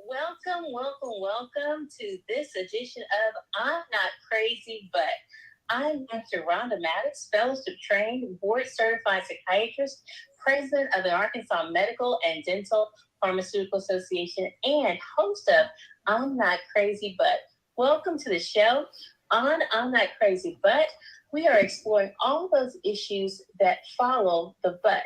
Welcome to this edition of I'm Not Crazy, But. I'm Dr. Rhonda Mattox, fellowship trained, board certified psychiatrist, president of the Arkansas Medical and Dental Pharmaceutical Association, and host of I'm Not Crazy, But. Welcome to the show. On I'm Not Crazy, But, we are exploring all those issues that follow the but.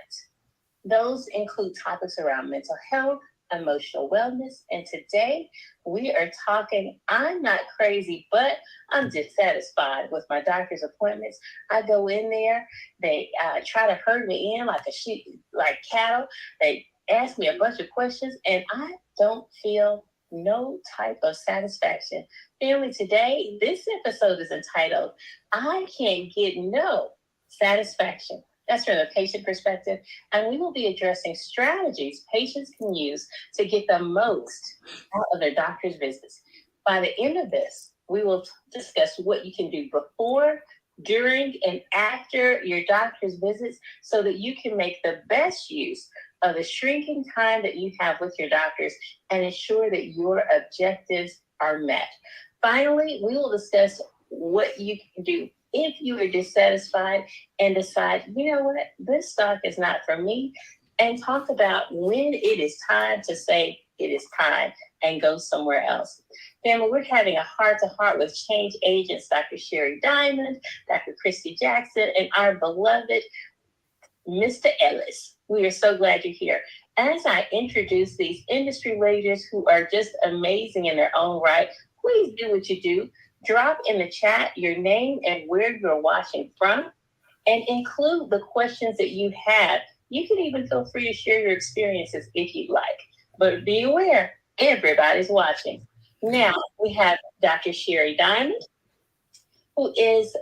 Those include topics around mental health, emotional wellness, and today we are talking. I'm not crazy, but I'm dissatisfied with my doctor's appointments. I go in there, they try to herd me in like a sheep, like cattle. They ask me a bunch of questions, and I don't feel no type of satisfaction. Family, today, this episode is entitled, I Can't Get No Satisfaction. That's from the patient perspective. And we will be addressing strategies patients can use to get the most out of their doctor's visits. By the end of this, we will discuss what you can do before, during, and after your doctor's visits so that you can make the best use of the shrinking time that you have with your doctors and ensure that your objectives are met. Finally, we will discuss what you can do if you are dissatisfied and decide, you know what, this stock is not for me, and talk about when it is time to say it is time and go somewhere else. Family, we're having a heart-to-heart with change agents, Dr. Sherry Diamond, Dr. Christy Jackson, and our beloved Mr. Ellis. We are so glad you're here. As I introduce these industry leaders who are just amazing in their own right, please do what you do. Drop in the chat your name and where you're watching from, and include the questions that you have. You can even feel free to share your experiences if you'd like. But be aware, everybody's watching. Now, we have Dr. Sherry Diamond, who is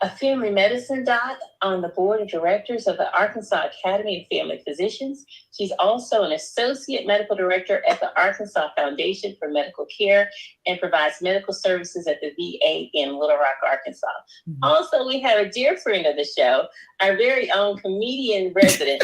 a family medicine doc on the board of directors of the Arkansas Academy of Family Physicians. She's also an associate medical director at the Arkansas Foundation for Medical Care and provides medical services at the VA in Little Rock, Arkansas. Also, we have a dear friend of the show, our very own comedian resident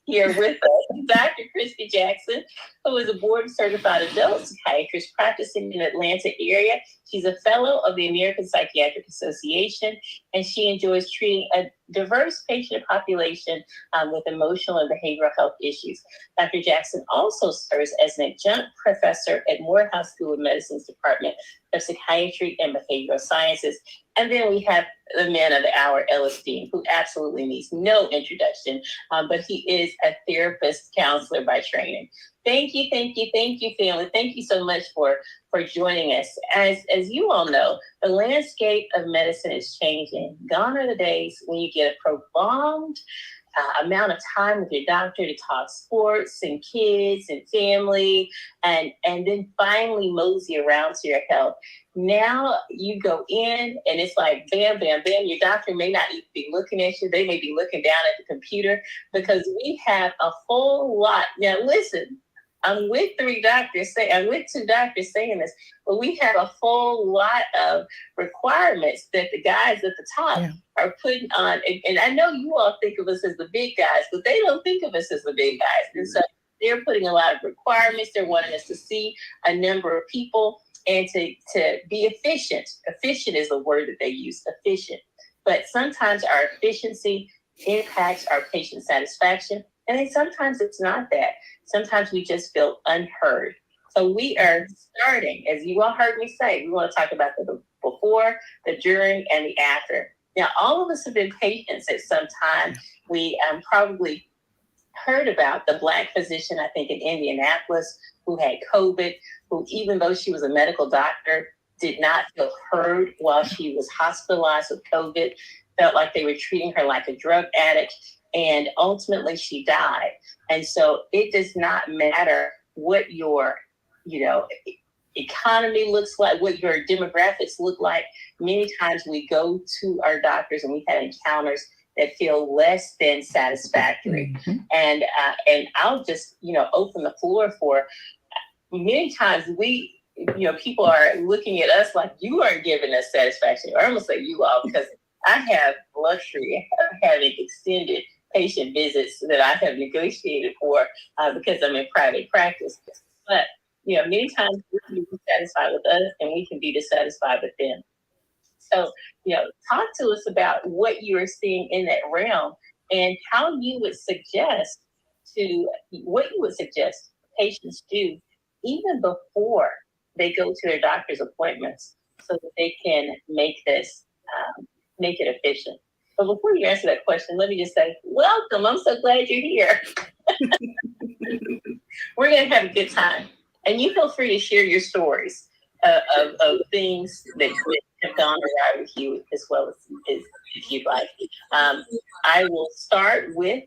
here with us, Dr. Christy Jackson, who is a board certified adult psychiatrist practicing in the Atlanta area. She's a fellow of the American Psychiatric Association, and she enjoys treating a diverse patient population with emotional and behavioral health issues. Dr. Jackson also serves as an adjunct professor at Morehouse School of Medicine's Department of Psychiatry and Behavioral Sciences. And then we have the man of the hour, Ellis Dean, who absolutely needs no introduction, but he is a therapist counselor by training. Thank you, family. Thank you so much for joining us. As you all know, the landscape of medicine is changing. Gone are the days when you get a prolonged amount of time with your doctor to talk sports and kids and family, and then finally mosey around to your health. Now you go in and it's like bam, bam, bam. Your doctor may not even be looking at you. They may be looking down at the computer because we have a whole lot. Now listen, I'm with two doctors saying this, but we have a whole lot of requirements that the guys at the top are putting on. And I know you all think of us as the big guys, but they don't think of us as the big guys. And so they're putting a lot of requirements. They're wanting us to see a number of people and to be efficient. Efficient is the word that they use, efficient. But sometimes our efficiency impacts our patient satisfaction. And then sometimes it's not that. Sometimes we just feel unheard. So we are starting, as you all heard me say, we want to talk about the before, the during, and the after. Now, all of us have been patients at some time. We probably heard about the Black physician, I think in Indianapolis, who had COVID, who even though she was a medical doctor, did not feel heard while she was hospitalized with COVID, felt like they were treating her like a drug addict. And ultimately she died. And so it does not matter what your, economy looks like, what your demographics look like. Many times we go to our doctors and we have encounters that feel less than satisfactory. Mm-hmm. And I'll just, open the floor for many times people are looking at us like you aren't giving us satisfaction. Or I'm going to say you all, because I have luxury of having extended patient visits that I have negotiated for because I'm in private practice. But many times we can be dissatisfied with us and we can be dissatisfied with them. So, talk to us about what you are seeing in that realm and how you would suggest patients do even before they go to their doctor's appointments so that they can make make it efficient. But before you answer that question, let me just say, welcome. I'm so glad you're here. We're going to have a good time. And you feel free to share your stories of things that have gone awry with you as well as if you'd like. I will start with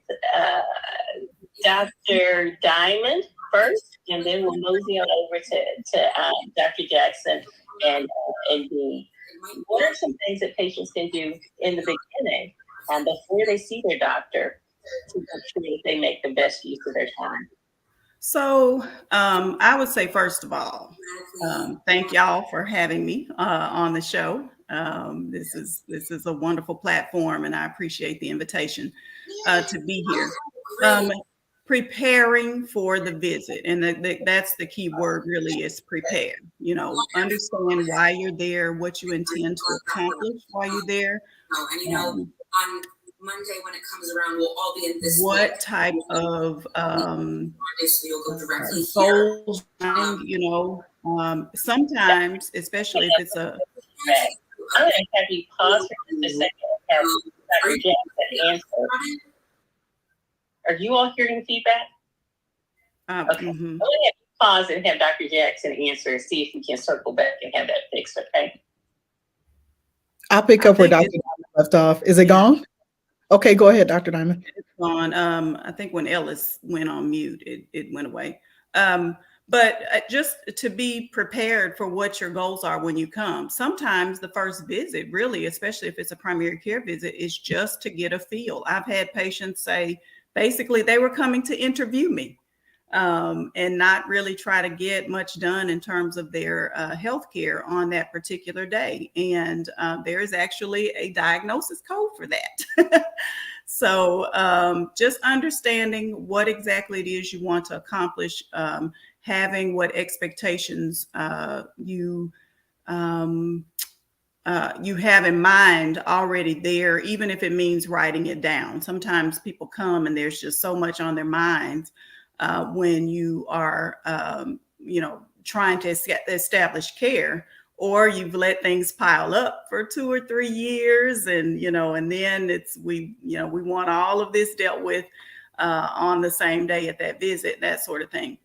Dr. Diamond first, and then we'll mosey on over to Dr. Jackson and Dean. What are some things that patients can do in the beginning before they see their doctor to make sure that they make the best use of their time? So I would say, first of all, thank y'all for having me on the show. This is a wonderful platform, and I appreciate the invitation to be here. Preparing for the visit, and that's the key word, really, is prepare. Understand why you're there, what you intend to accomplish while you're there. On Monday when it comes around, we'll all be in this. What type of goals, sometimes, especially if it's a. I'm going to have you pause for just a second and have Dr. Jackson answer. Are you all hearing feedback? Okay. Mm-hmm. I'm going to have you pause and have Dr. Jackson answer and see if we can circle back and have that fixed, okay? I'll pick up where Dr. Diamond left off. Is it gone? Okay, go ahead, Dr. Diamond. It's gone. I think when Ellis went on mute, it went away. But just to be prepared for what your goals are when you come. Sometimes the first visit, really, especially if it's a primary care visit, is just to get a feel. I've had patients say, basically, they were coming to interview me and not really try to get much done in terms of their healthcare on that particular day. And there is actually a diagnosis code for that. So just understanding what exactly it is you want to accomplish, having what expectations you have in mind already there, even if it means writing it down. Sometimes people come and there's just so much on their minds when you are, trying to establish care, or you've let things pile up for 2 or 3 years, and then we want all of this dealt with on the same day at that visit, that sort of thing.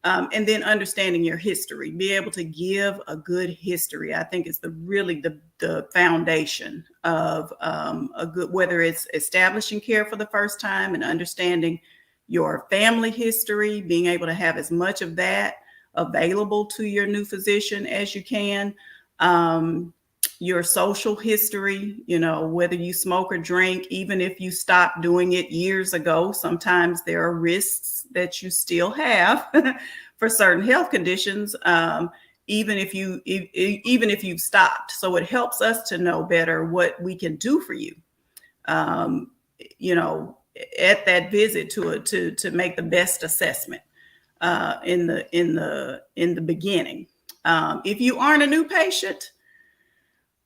And then understanding your history, be able to give a good history, I think is really the foundation of a good, whether it's establishing care for the first time and understanding your family history, being able to have as much of that available to your new physician as you can. Your social history, whether you smoke or drink, even if you stopped doing it years ago, sometimes there are risks that you still have for certain health conditions, even if you've stopped. So it helps us to know better what we can do for you, at that visit to make the best assessment in the beginning. If you aren't a new patient,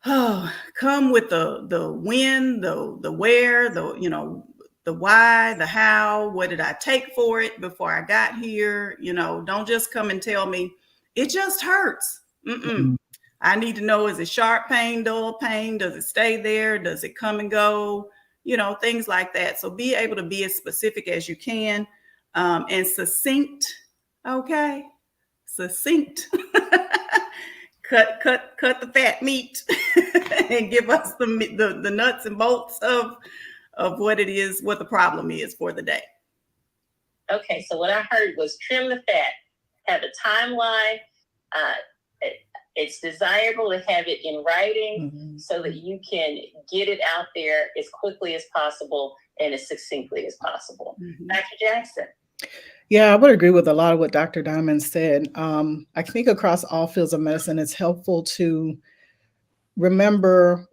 come with the when, the where, the why, the how. What did I take for it before I got here? Don't just come and tell me it just hurts. Mm-mm. I need to know, is it sharp pain, dull pain? Does it stay there? Does it come and go? Things like that. So be able to be as specific as you can, and succinct. Okay, succinct. Cut the fat meat and give us the nuts and bolts of what it is, what the problem is for the day. Okay, so what I heard was trim the fat, have a timeline. It's desirable to have it in writing so that you can get it out there as quickly as possible and as succinctly as possible. Dr. Jackson. Yeah, I would agree with a lot of what Dr. Diamond said. I think across all fields of medicine, it's helpful to remember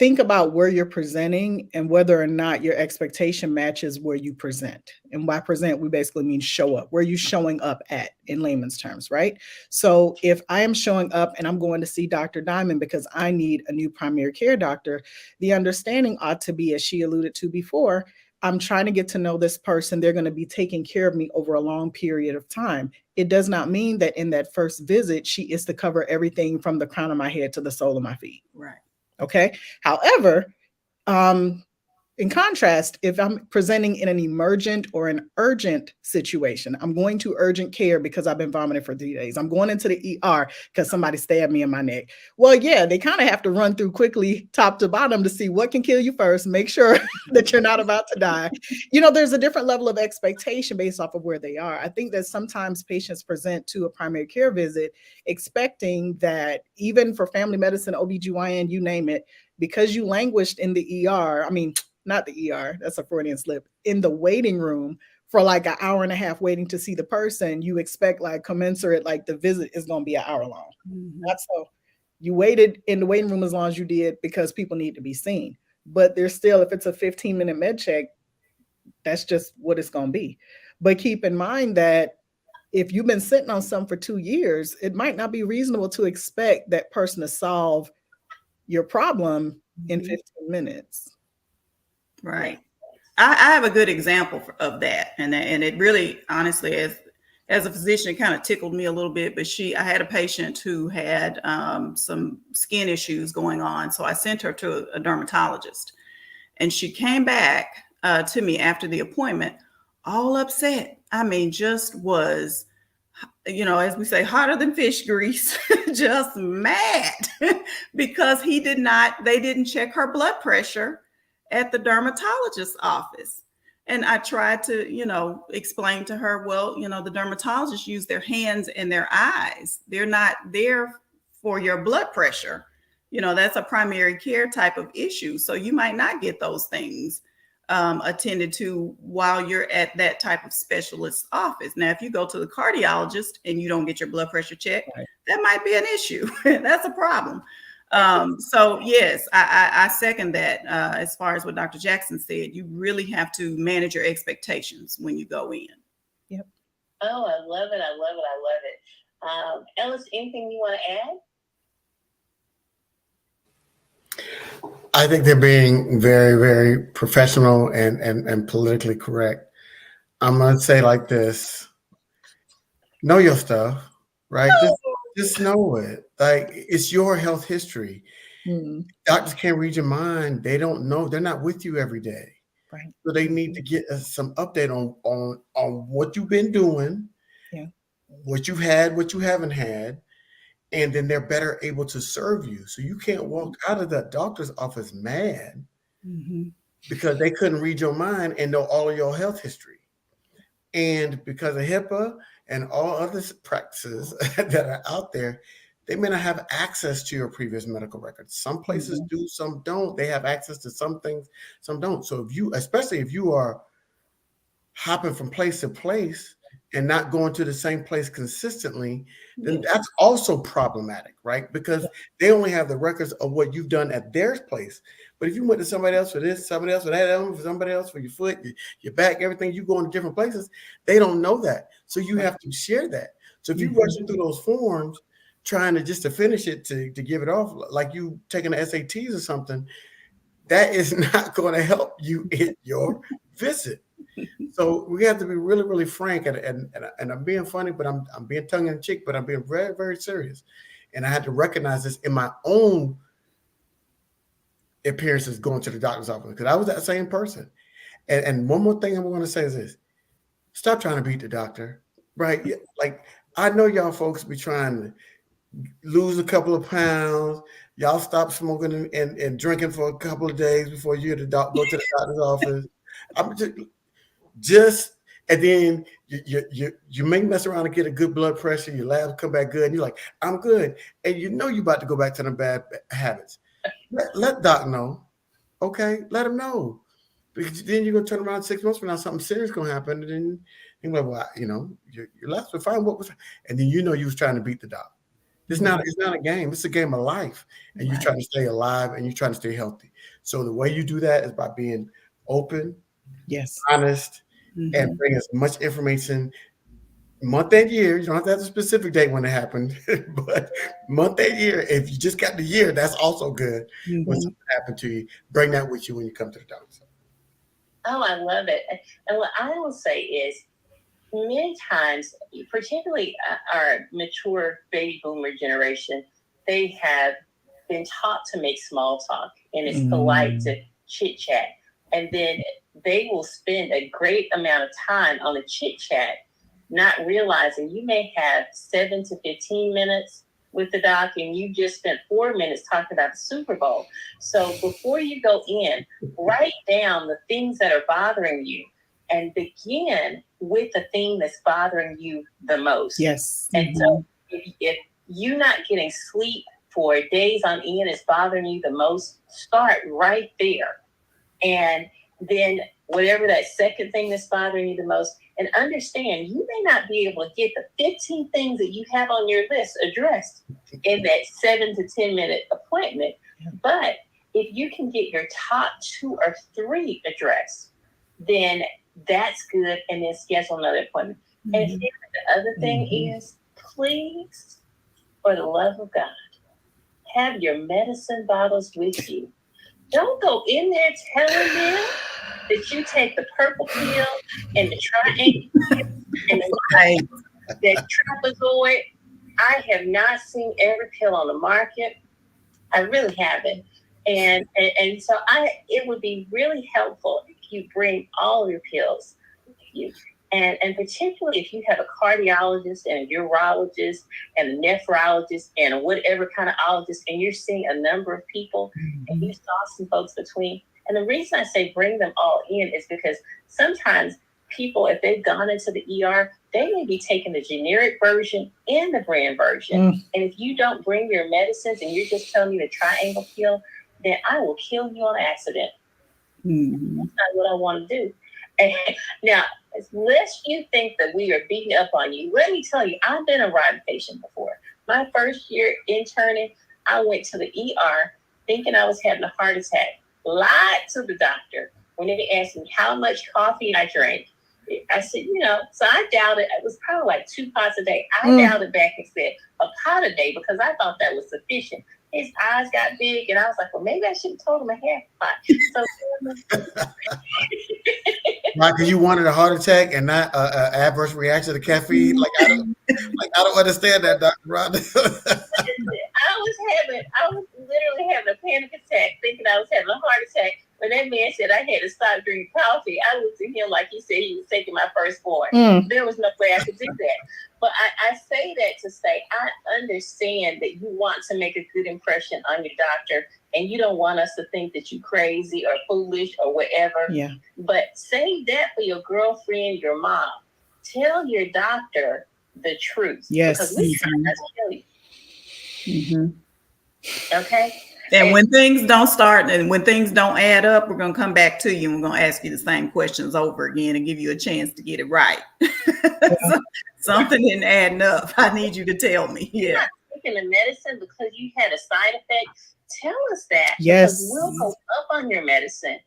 think about where you're presenting and whether or not your expectation matches where you present. And by present, we basically mean show up. Where are you showing up at in layman's terms, right? So if I am showing up and I'm going to see Dr. Diamond because I need a new primary care doctor, the understanding ought to be, as she alluded to before, I'm trying to get to know this person. They're going to be taking care of me over a long period of time. It does not mean that in that first visit, she is to cover everything from the crown of my head to the sole of my feet. Right. Okay. However, in contrast, if I'm presenting in an emergent or an urgent situation, I'm going to urgent care because I've been vomiting for 3 days. I'm going into the ER because somebody stabbed me in my neck. Well, yeah, they kind of have to run through quickly top to bottom to see what can kill you first, make sure that you're not about to die. There's a different level of expectation based off of where they are. I think that sometimes patients present to a primary care visit expecting that even for family medicine, OBGYN, you name it, because you languished in the ER, not the ER, that's a Freudian slip, in the waiting room for like an hour and a half waiting to see the person, you expect like commensurate, like the visit is going to be an hour long. Mm-hmm. That's so you waited in the waiting room as long as you did because people need to be seen. But there's still, if it's a 15-minute med check, that's just what it's going to be. But keep in mind that if you've been sitting on some for 2 years, it might not be reasonable to expect that person to solve your problem in 15 minutes. Right. I have a good example of that. And it really, honestly, as a physician, it kind of tickled me a little bit. But I had a patient who had some skin issues going on. So I sent her to a dermatologist. And she came back to me after the appointment, all upset. Just was, as we say, hotter than fish grease, just mad because they didn't check her blood pressure at the dermatologist's office. And I tried to, explain to her, well, the dermatologists use their hands and their eyes. They're not there for your blood pressure. That's a primary care type of issue. So you might not get those things attended to while you're at that type of specialist office. Now, if you go to the cardiologist and you don't get your blood pressure checked, right, that might be an issue. That's a problem. So yes, I second that. As far as what Dr. Jackson said, you really have to manage your expectations when you go in. Yep. Oh, I love it. I love it. I love it. Ellis, anything you want to add? I think they're being very, very professional and politically correct. I'm going to say like this: know your stuff, right? Just know it. Like, it's your health history. Mm-hmm. Doctors can't read your mind. They don't know. They're not with you every day. Right. So they need to get some update on what you've been doing, yeah, what you've had, what you haven't had, and then they're better able to serve you. So you can't walk out of that doctor's office mad because they couldn't read your mind and know all of your health history. And because of HIPAA and all other practices that are out there, they may not have access to your previous medical records. Some places do, some don't. They have access to some things, some don't. So especially if you are hopping from place to place and not going to the same place consistently, then that's also problematic, right? Because they only have the records of what you've done at their place. But if you went to somebody else for this, somebody else for that, for somebody else for your foot, your back, everything, you go into different places, they don't know that. So you have to share that. So if you're rushing through those forms, trying to finish it, to give it off, like you taking the SATs or something, that is not going to help you in your visit. So we have to be really, really frank, and I'm being funny, but I'm being tongue in cheek, but I'm being very, very serious. And I had to recognize this in my own appearances going to the doctor's office, because I was that same person. And one more thing I'm going to say is this: stop trying to beat the doctor, right? Like, I know y'all folks be trying to lose a couple of pounds. Y'all stop smoking and drinking for a couple of days before you go to the doctor's office. I'm just and then you may mess around and get a good blood pressure, your labs come back good, and you're like, I'm good. And you're about to go back to the bad habits. Let doc know. Okay, let him know. Because then you're going to turn around 6 months from now, something serious going to happen. And then you're like, well, your labs were fine. What was, and then you was trying to beat the doc. It's not a game. It's a game of life, and you're Right. trying to stay alive and you're trying to stay healthy. So the way you do that is by being open, Yes. honest, and Mhm. bring as much information month and year. You don't have to have a specific date when it happened, but month and year. If you just got the year, that's also good. When Mhm. something happened to you, bring that with you when you come to the doctor. Oh, I love it. And what I will say is, many times, particularly our mature baby boomer generation, they have been taught to make small talk, and it's polite to chit chat. And then they will spend a great amount of time on the chit chat, not realizing you may have 7 to 15 minutes with the doc, and you just spent 4 minutes talking about the Super Bowl. So before you go in, write down the things that are bothering you and begin with the thing that's bothering you the most. Yes. And so if you're not getting sleep for days on end is bothering you the most, start right there. And then whatever that second thing that's bothering you the most, and understand you may not be able to get the 15 things that you have on your list addressed in that 7 to 10 minute appointment. But if you can get your top 2 or 3 addressed, then that's good. And then schedule another appointment. And here, the other thing is, please, for the love of God, have your medicine bottles with you. Don't go in there telling them that you take the purple pill and the triangle pill and the trapezoid. I have not seen every pill on the market. I really haven't. And so it would be really helpful if you bring all of your pills with you. And particularly if you have a cardiologist and a urologist and a nephrologist and a whatever kind of ologist, and you're seeing a number of people and you saw some folks between. And the reason I say bring them all in is because sometimes people, if they've gone into the ER, they may be taking the generic version and the brand version. And if you don't bring your medicines and you're just telling me the triangle pill, then I will kill you on accident. That's not what I want to do. And now, lest you think that we are beating up on you, let me tell you, I've been a Rhonda patient before. My first year interning, I went to the ER thinking I was having a heart attack. Lied to the doctor when they asked me how much coffee I drank. I said, so I doubted. It was probably like 2 pots a day. I doubted back and said a pot a day because I thought that was sufficient. His eyes got big, and I was like, well, maybe I should have told him a half pot. So, Because you wanted a heart attack and not an adverse reaction to caffeine. I don't understand that, Dr. Rhonda. I was literally having a panic attack, thinking I was having a heart attack. When that man said I had to stop drinking coffee, I looked at him like he said he was taking my firstborn. There was no way I could do that. But I say that to say I understand that you want to make a good impression on your doctor, and you don't want us to think that you're crazy or foolish or whatever. Yeah. But save that for your girlfriend, your mom. Tell your doctor the truth. Yes. Because we trying not to kill you. Okay. And when things don't start and when things don't add up, we're going to come back to you and we're going to ask you the same questions over again and give you a chance to get it right. Something isn't adding up. I need you to tell me. You're not taking the medicine because you had a side effect. Tell us that. Yes. Because we'll go up on your medicine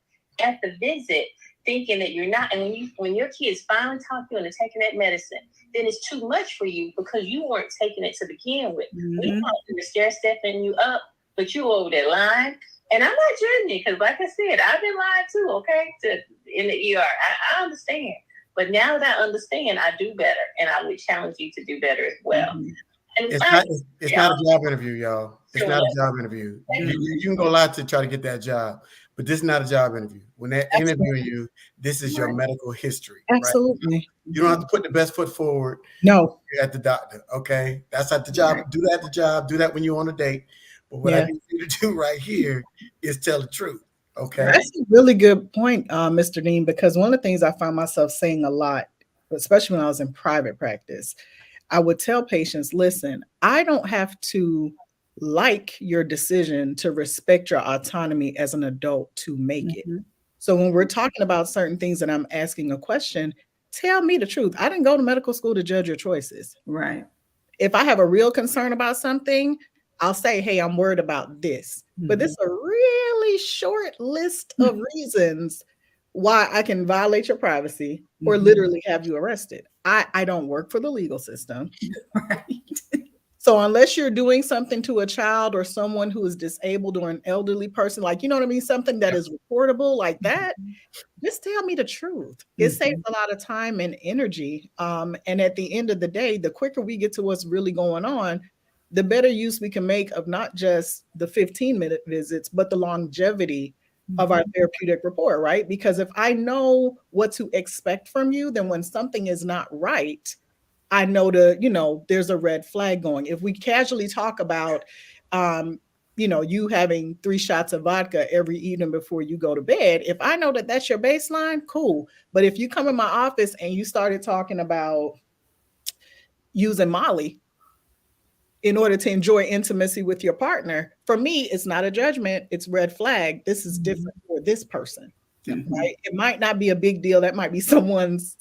at the visit thinking that you're not. And when your kids finally talk you into taking that medicine, then it's too much for you because you weren't taking it to begin with. We want to stair stepping you up, but you over there lying. And I'm not judging you because, like I said, I've been lying too, okay, in the ER. I understand. But now that I understand, I do better. And I would challenge you to do better as well. And it's not a job interview, y'all. It's not a job interview. You can go a lot to try to get that job, but this is not a job interview. When they're interviewing you, this is your medical history. Absolutely. Right? You don't have to put the best foot forward. No. You're at the doctor, okay? That's at the job. Do that at the job. Do that when you're on a date. But what I need you to do right here is tell the truth, okay? That's a really good point, Mr. Dean, because one of the things I find myself saying a lot, especially when I was in private practice, I would tell patients, listen, I don't have to like your decision to respect your autonomy as an adult to make it. So when we're talking about certain things and I'm asking a question, tell me the truth. I didn't go to medical school to judge your choices. Right. If I have a real concern about something, I'll say, hey, I'm worried about this. But this is a really short list of reasons why I can violate your privacy or literally have you arrested. I don't work for the legal system. Right. So unless you're doing something to a child or someone who is disabled or an elderly person, like, you know what I mean? Something that is reportable like that, just tell me the truth. It saves a lot of time and energy. And at the end of the day, the quicker we get to what's really going on, the better use we can make of not just the 15-minute visits, but the longevity of our therapeutic rapport, right? Because if I know what to expect from you, then when something is not right, I know there's a red flag going. If we casually talk about, you having 3 shots of vodka every evening before you go to bed, if I know that that's your baseline, cool. But if you come in my office and you started talking about using Molly in order to enjoy intimacy with your partner, for me, it's not a judgment. It's red flag. This is different for this person, right? It might not be a big deal. That might be someone's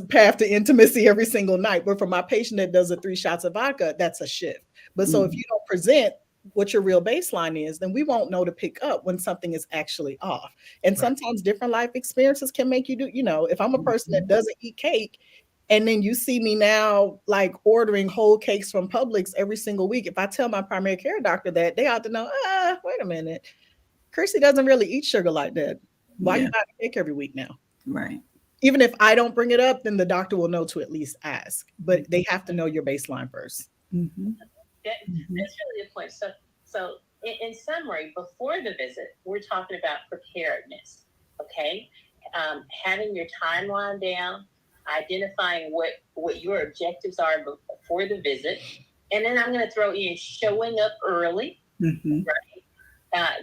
path to intimacy every single night. But for my patient that does the 3 shots of vodka, that's a shift. But so if you don't present what your real baseline is, then we won't know to pick up when something is actually off. And sometimes different life experiences can make you do, if I'm a person that doesn't eat cake, and then you see me now like ordering whole cakes from Publix every single week. If I tell my primary care doctor that, they ought to know, wait a minute, Chrissy doesn't really eat sugar like that. Why you buying cake every week now? Right. Even if I don't bring it up, then the doctor will know to at least ask. But they have to know your baseline first. That's really a point. So in summary, before the visit, we're talking about preparedness. Okay, having your timeline down, identifying what your objectives are before the visit, and then I'm going to throw in showing up early, right?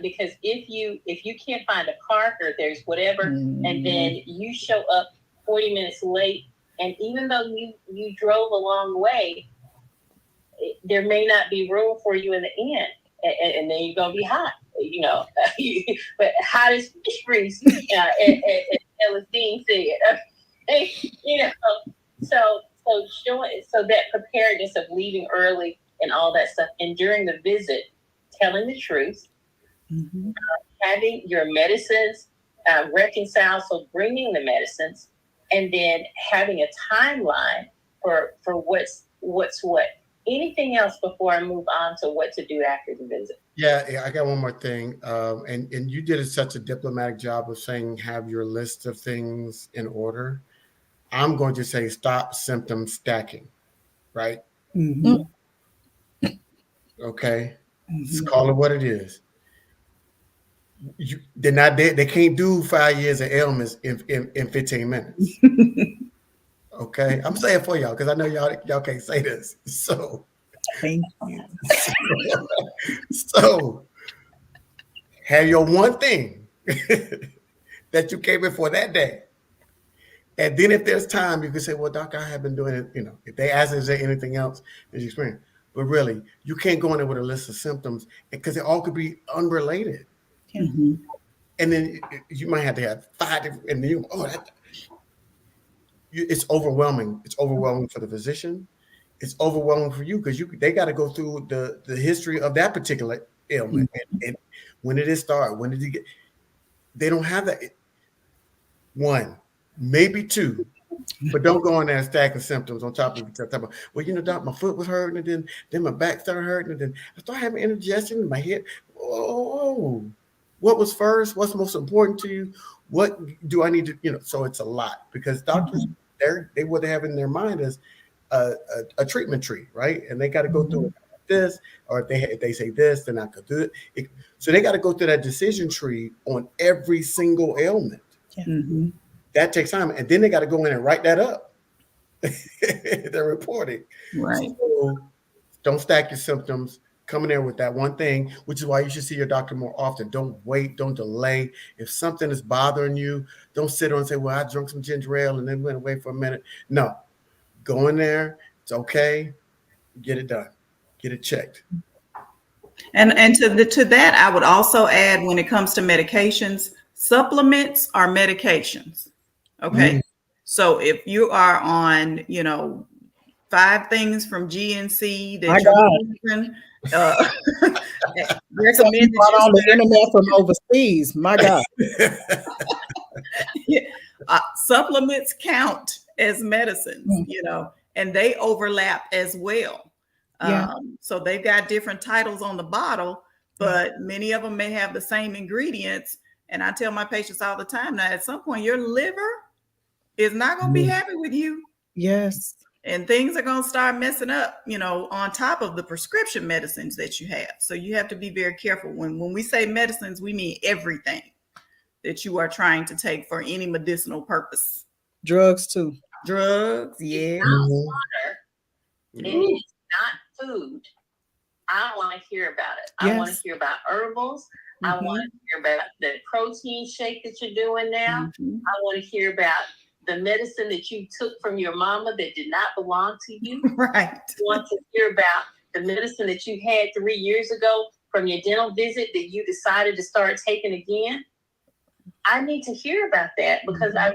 Because if you can't find a park or there's whatever, and then you show up 40 minutes late, and even though you drove a long way, there may not be room for you in the end, and then you're gonna be hot, but hot as fish grease, as Celestine said. So showing that preparedness of leaving early and all that stuff, and during the visit, telling the truth, having your medicines reconciled, so bringing the medicines, and then having a timeline for what's what. Anything else before I move on to what to do after the visit? Yeah, I got one more thing. And you did such a diplomatic job of saying have your list of things in order. I'm going to say stop symptom stacking, right? Okay. Let's call it what it is. They're not dead. They can't do 5 years of ailments in 15 minutes. Okay. I'm saying for y'all because I know y'all can't say this. So thank you. So have your one thing that you came in for that day. And then if there's time, you can say, well, doc, I have been doing it. If they ask, is there anything else that you experience? But really, you can't go in there with a list of symptoms because it all could be unrelated. And then you might have to have 5 different, and then it's overwhelming. It's overwhelming for the physician. It's overwhelming for you because they got to go through the history of that particular ailment and when did it start? When did you get? They don't have that. 1, maybe 2, but don't go in there and stacking symptoms on top of each other. Well, doc, my foot was hurting, and then my back started hurting, and then I started having indigestion in my head. Oh, what was first? What's most important to you? What do I need to? So it's a lot because doctors they what they have in their mind is a treatment tree, right? And they got to go through it like this, or if they say this, then I could do it. So they got to go through that decision tree on every single ailment. That takes time, and then they got to go in and write that up. They're reporting. Right. So don't stack your symptoms. Come in there with that one thing, which is why you should see your doctor more often. Don't wait. Don't delay. If something is bothering you, don't sit on and say, well, I drank some ginger ale and then went away for a minute. No. Go in there. It's okay. Get it done. Get it checked. And to that, I would also add when it comes to medications, supplements are medications. Okay. So if you are on, 5 things from GNC My that you're God. using. Something Recommended brought on the you internet from overseas. My God. supplements count as medicines, Mm. you know, and they overlap as well. Yeah. So they've got different titles on the bottle, but many of them may have the same ingredients. And I tell my patients all the time now, at some point, your liver is not going to be happy with you. Yes. And things are going to start messing up, you know, on top of the prescription medicines that you have. So you have to be very careful. When we say medicines, we mean everything that you are trying to take for any medicinal purpose. Drugs too. Drugs, yeah. It's not water. It is not food. I want to hear about it. Yes. I want to hear about herbals. I want to hear about the protein shake that you're doing now. I want to hear about the medicine that you took from your mama that did not belong to you. Right. I want to hear about the medicine that you had 3 years ago from your dental visit that you decided to start taking again. I need to hear about that because I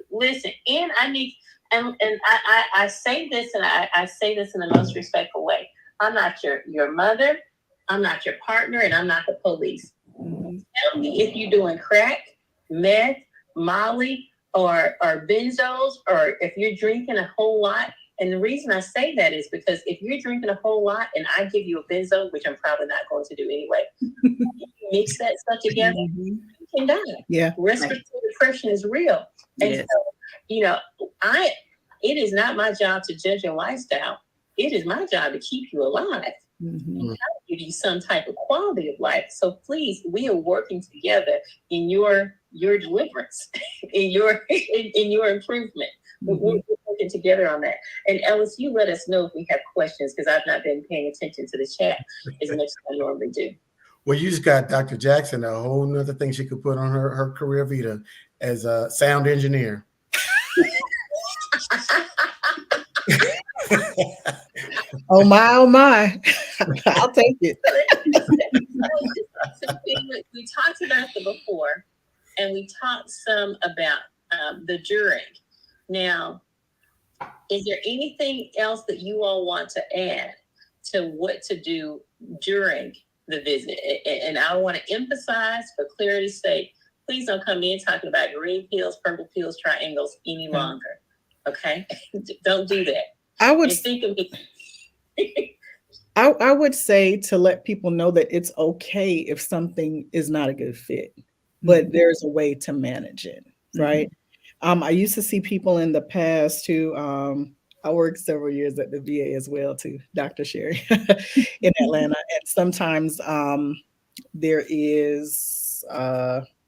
listen, and I need, and I say this, and I say this in the most respectful way. I'm not your mother, I'm not your partner, and I'm not the police. Tell me if you're doing crack, meth, Molly, or benzos, or if you're drinking a whole lot. And the reason I say that is because if you're drinking a whole lot and I give you a benzo, which I'm probably not going to do anyway, you mix that stuff together, you can die. Yeah. Respiratory depression is real. And so, you know, it is not my job to judge your lifestyle. It is my job to keep you alive. And give you some type of quality of life. So please, we are working together in your deliverance, in your improvement. We're working together on that. And Ellis, you let us know if we have questions because I've not been paying attention to the chat as much as I normally do. Well, you just got Dr. Jackson, a whole nother thing she could put on her career vita as a sound engineer. Oh my. I'll take it. We talked about the before, and we talked some about the during. Now, is there anything else that you all want to add to what to do during the visit? And I want to emphasize, for clarity's sake, please don't come in talking about green pills, purple pills, triangles any longer. Okay? Don't do that. I would think of it. I would say to let people know that it's okay if something is not a good fit, but there's a way to manage it, right? I used to see people in the past who, I worked several years at the VA as well too, Dr. Sherry, in Atlanta. And sometimes there is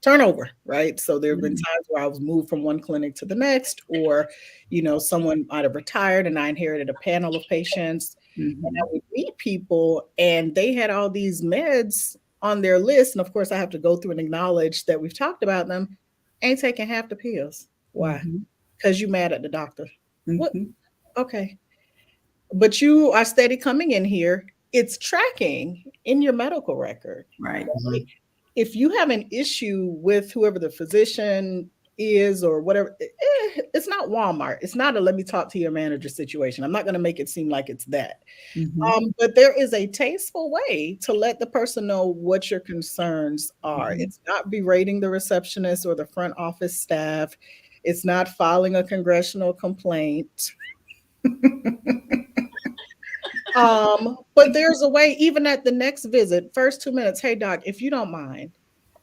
turnover, right? So there have been times where I was moved from one clinic to the next, or, you know, someone might have retired and I inherited a panel of patients. And I would meet people and they had all these meds on their list. And of course, I have to go through and acknowledge that we've talked about them. Ain't taking half the pills. Why? Because you mad at the doctor. What? Okay. But you are steady coming in here. It's tracking in your medical record. Right. If you have an issue with whoever the physician is or whatever, it's not Walmart. It's not a let me talk to your manager situation. I'm not going to make it seem like it's that. But there is a tasteful way to let the person know what your concerns are. It's not berating the receptionist or the front office staff. It's not filing a congressional complaint. But there's a way, even at the next visit, first 2 minutes, hey doc, if you don't mind,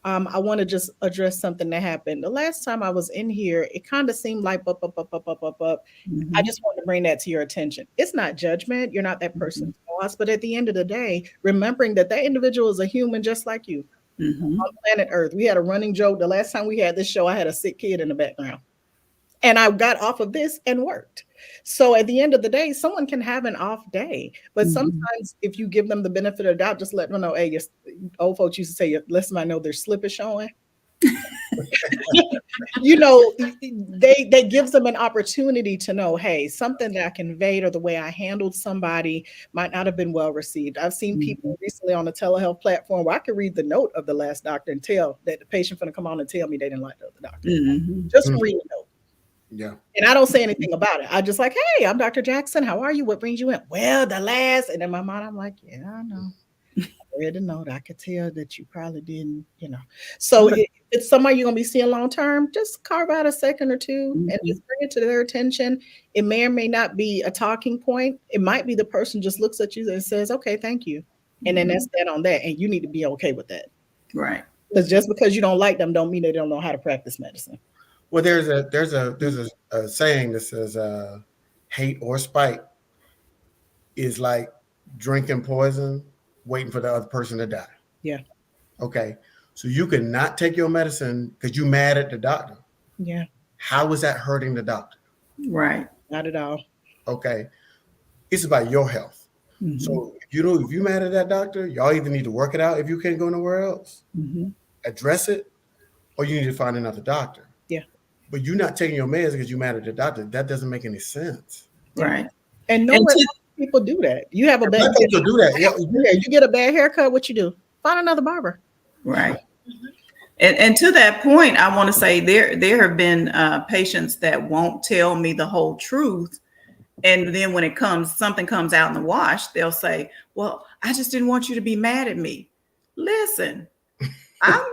I want to just address something that happened. The last time I was in here, it kind of seemed like up. I just want to bring that to your attention. It's not judgment. You're not that person's boss. But at the end of the day, remembering that that individual is a human just like you on planet Earth. We had a running joke. The last time we had this show, I had a sick kid in the background. And I got off of this and worked. So at the end of the day, someone can have an off day. But sometimes if you give them the benefit of the doubt, just let them know, hey, old folks used to say, let somebody know their slip is showing. You know, they gives them an opportunity to know, hey, something that I conveyed or the way I handled somebody might not have been well received. I've seen people recently on the telehealth platform where I could read the note of the last doctor and tell that the patient going to come on and tell me they didn't like the other doctor. Just from reading the note. Yeah. And I don't say anything about it. I just like, hey, I'm Dr. Jackson. How are you? What brings you in? Well, the last. And in my mind, I'm like, yeah, I know. I read the note. I could tell that you probably didn't, So if it's somebody you're going to be seeing long term, just carve out a second or two and just bring it to their attention. It may or may not be a talking point. It might be the person just looks at you and says, okay, thank you. And then that's that on that. And you need to be okay with that. Right. Because just because you don't like them don't mean they don't know how to practice medicine. Well, there's a saying that says hate or spite is like drinking poison, waiting for the other person to die. Yeah. Okay. So you can not take your medicine because you're mad at the doctor. Yeah. How is that hurting the doctor? Right. Not at all. Okay. It's about your health. Mm-hmm. So if you're mad at that doctor, y'all either need to work it out if you can't go nowhere else, address it, or you need to find another doctor. Yeah. But you're not taking your meds because you're mad at the doctor. That doesn't make any sense. Right. And nowhere people do that. You have a bad people do that. Yeah. You get a bad haircut, what you do? Find another barber. Right. And to that point, I want to say there have been patients that won't tell me the whole truth. And then when something comes out in the wash, they'll say, well, I just didn't want you to be mad at me. Listen, I'm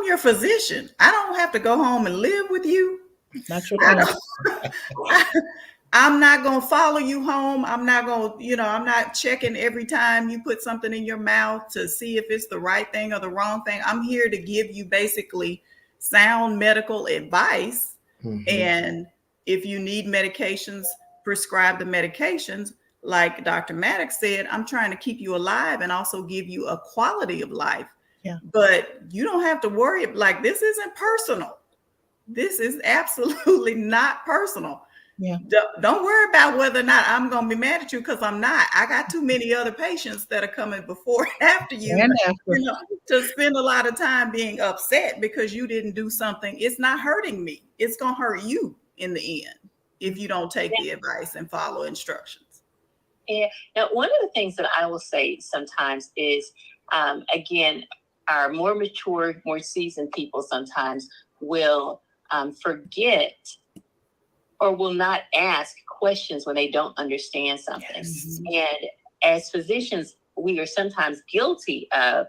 your physician. I don't have to go home and live with you. Not your I'm not going to follow you home. I'm not going to, I'm not checking every time you put something in your mouth to see if it's the right thing or the wrong thing. I'm here to give you basically sound medical advice. And if you need medications, prescribe the medications. Like Dr. Mattox said, I'm trying to keep you alive and also give you a quality of life. Yeah. But you don't have to worry. Like, this isn't personal. This is absolutely not personal. Yeah. Don't worry about whether or not I'm going to be mad at you, because I'm not. I got too many other patients that are coming before and after you, to spend a lot of time being upset because you didn't do something. It's not hurting me. It's going to hurt you in the end if you don't take the advice and follow instructions. Yeah. Now, one of the things that I will say sometimes is, again, our more mature, more seasoned people sometimes will forget or will not ask questions when they don't understand something. Yes. And as physicians, we are sometimes guilty of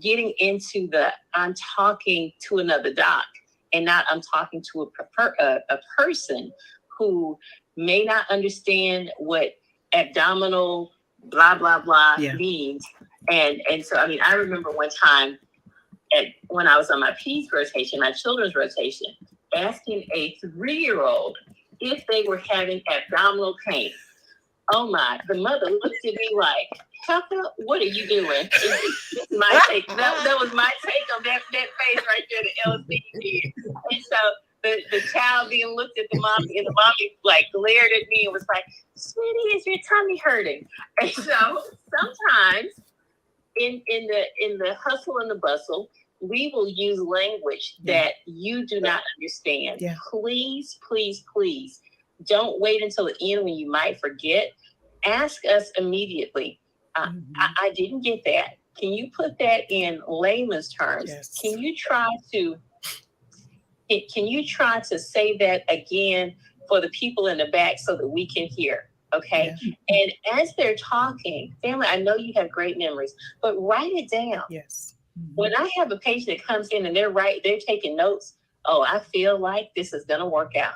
getting into I'm talking to another doc and not I'm talking to a person who may not understand what abdominal blah, blah, blah means. And so, I mean, I remember one time when I was on my peds rotation, my children's rotation, asking a 3-year-old if they were having abdominal pain. Oh my, the mother looked at me like, Peppa, what are you doing? My take. That was my take on that face right there, the LSD did. And so the child then looked at the mommy, and the mommy like glared at me and was like, sweetie, is your tummy hurting? And so sometimes in the hustle and the bustle, we will use language that you do not understand. Yeah. Please, please, please don't wait until the end when you might forget. Ask us immediately. I didn't get that. Can you put that in layman's terms? Yes. Can you try to say that again for the people in the back so that we can hear? Okay. Yeah. And as they're talking, family, I know you have great memories, but write it down. Yes. When I have a patient that comes in and they're taking notes, oh, I feel like this is going to work out.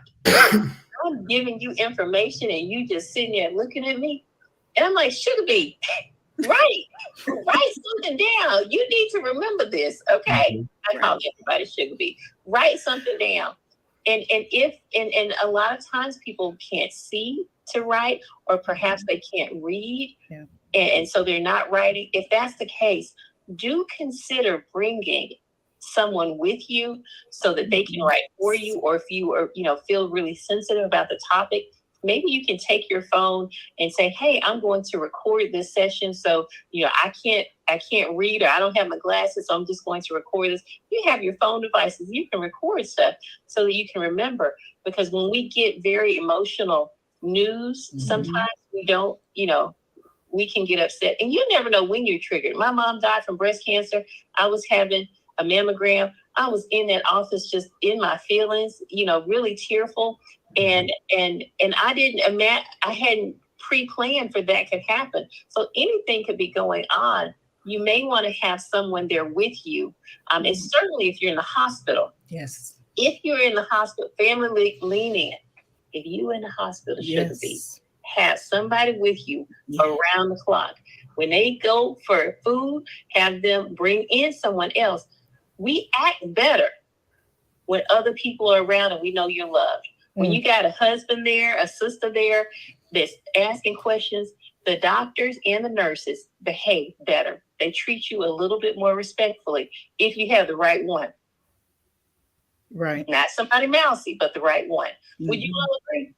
I'm giving you information and you just sitting there looking at me. And I'm like, Sugar Bee, write something down. You need to remember this. Okay. I call everybody Sugar Bee. Write something down. And a lot of times people can't see to write, or perhaps they can't read. Yeah. And so they're not writing. If that's the case, do consider bringing someone with you so that they can write for you. Or if you are, feel really sensitive about the topic, maybe you can take your phone and say, hey, I'm going to record this session. So, I can't read, or I don't have my glasses, so I'm just going to record this. You have your phone devices. You can record stuff so that you can remember. Because when we get very emotional news, sometimes we don't, we can get upset. And you never know when you're triggered. My mom died from breast cancer. I was having a mammogram. I was in that office just in my feelings, really tearful. And I didn't imagine, I hadn't pre-planned for that could happen. So anything could be going on. You may want to have someone there with you. And certainly if you're in the hospital. Yes. If you're in the hospital, family lean in. If you in the hospital, shouldn't be. Have somebody with you around the clock. When they go for food, have them bring in someone else. We act better when other people are around and we know you're loved. When you got a husband there, a sister there that's asking questions, the doctors and the nurses behave better. They treat you a little bit more respectfully if you have the right one. Right. Not somebody mousy, but the right one. Would you all agree?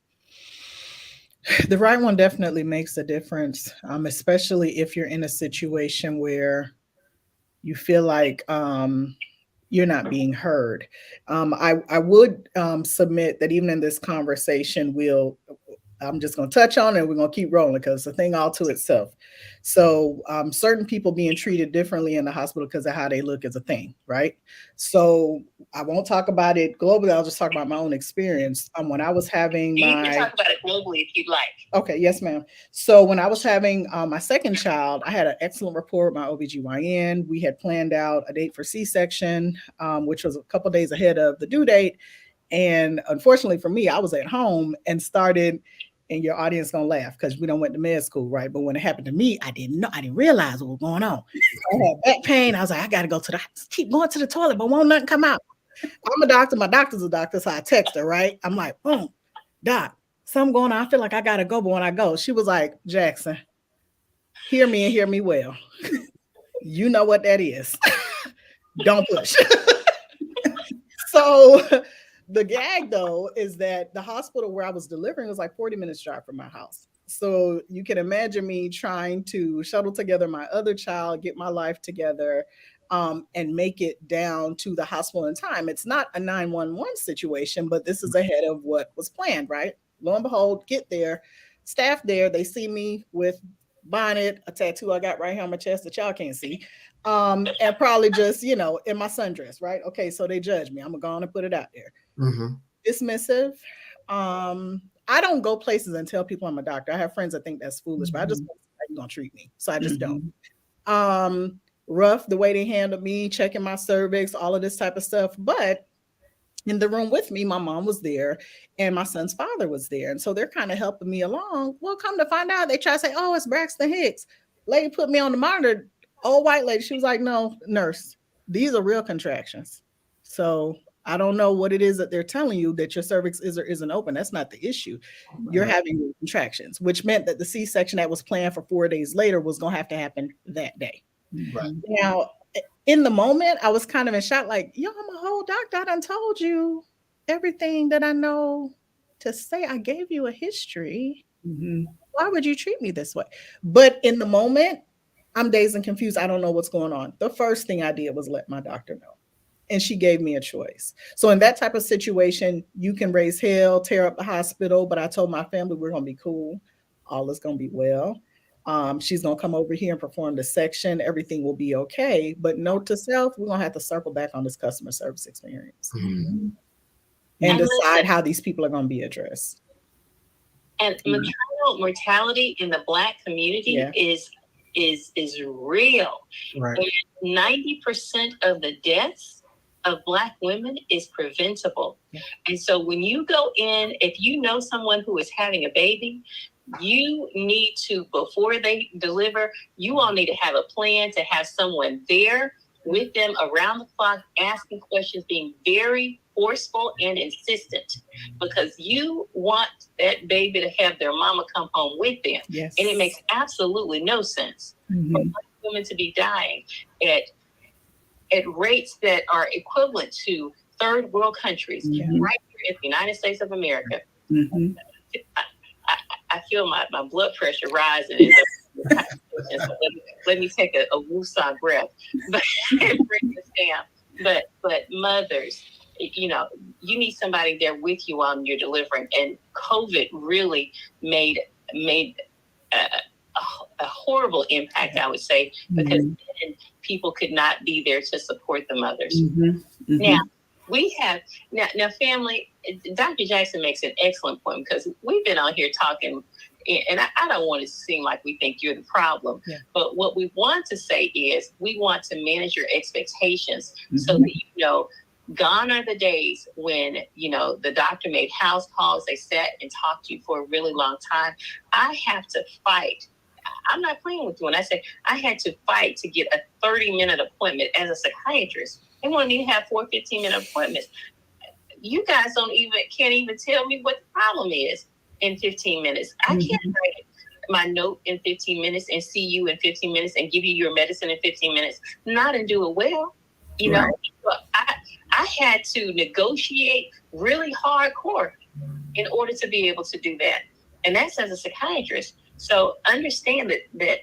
The right one definitely makes a difference, especially if you're in a situation where you feel like you're not being heard. I would submit that even in this conversation, I'm just going to touch on it and we're going to keep rolling because it's a thing all to itself. So certain people being treated differently in the hospital because of how they look is a thing, right? So I won't talk about it globally. I'll just talk about my own experience. When I was having you can talk about it globally if you'd like. Okay, yes, ma'am. So when I was having my second child, I had an excellent rapport with my OBGYN. We had planned out a date for C-section, which was a couple days ahead of the due date. And unfortunately for me, I was at home and started, and your audience gonna laugh because we don't went to med school, right? But when it happened to me, I didn't realize what was going on. I had back pain. I was like, I gotta go keep going to the toilet, but won't nothing come out. I'm a doctor, my doctor's a doctor, so I text her, right? I'm like, boom, doc, something going on. I feel like I gotta go, but when I go, she was like, Jackson, hear me and hear me well. You know what that is. Don't push. So the gag, though, is that the hospital where I was delivering was like 40 minutes drive from my house. So you can imagine me trying to shuttle together my other child, get my life together, and make it down to the hospital in time. It's not a 911 situation, but this is ahead of what was planned, right? Lo and behold, get there, staff there, they see me with bonnet, a tattoo I got right here on my chest that y'all can't see, and probably just, in my sundress, right? Okay, so they judge me. I'm gonna go on and put it out there. Dismissive. I don't go places and tell people I'm a doctor. I have friends that think that's foolish, but I just want to see how you're gonna treat me. So I just don't. Rough, the way they handled me, checking my cervix, all of this type of stuff. But in the room with me, my mom was there and my son's father was there. And so they're kind of helping me along. Well, come to find out, they try to say, oh, it's Braxton Hicks. Lady put me on the monitor, old white lady. She was like, no, nurse, these are real contractions. So I don't know what it is that they're telling you that your cervix is or isn't open. That's not the issue. You're having contractions, which meant that the C-section that was planned for 4 days later was going to have to happen that day. Right. Now, in the moment, I was kind of in shock, like, yo, I'm a whole doctor. I done told you everything that I know to say. I gave you a history. Why would you treat me this way? But in the moment, I'm dazed and confused. I don't know what's going on. The first thing I did was let my doctor know. And she gave me a choice. So in that type of situation, you can raise hell, tear up the hospital. But I told my family, we're going to be cool. All is going to be well. She's going to come over here and perform the section. Everything will be okay. But note to self, we're going to have to circle back on this customer service experience and decide how these people are going to be addressed. And maternal mortality in the Black community is real. Right. 90% of the deaths of Black women is preventable. And so when you go in, if you know someone who is having a baby, you need to, before they deliver, you all need to have a plan to have someone there with them around the clock, asking questions, being very forceful and insistent, because you want that baby to have their mama come home with them. Yes. And it makes absolutely no sense for Black women to be dying at rates that are equivalent to third world countries, right here in the United States of America. I feel my blood pressure rising. Let me take a woosah breath and bring this down. But mothers, you need somebody there with you while you're delivering. And COVID really made a horrible impact, I would say, because then people could not be there to support the mothers. Now, we have, now family, Dr. Jackson makes an excellent point, because we've been on here talking, and I don't want to seem like we think you're the problem, but what we want to say is we want to manage your expectations so that you know, gone are the days when, you know, the doctor made house calls, they sat and talked to you for a really long time. I have to fight. I'm not playing with you when I say I had to fight to get a 30-minute appointment as a psychiatrist. They want me to have 4 15-minute appointments. You guys can't even tell me what the problem is in 15 minutes. I can't write my note in 15 minutes and see you in 15 minutes and give you your medicine in 15 minutes, not and do it well. You know, I had to negotiate really hardcore in order to be able to do that. And that's as a psychiatrist. So understand that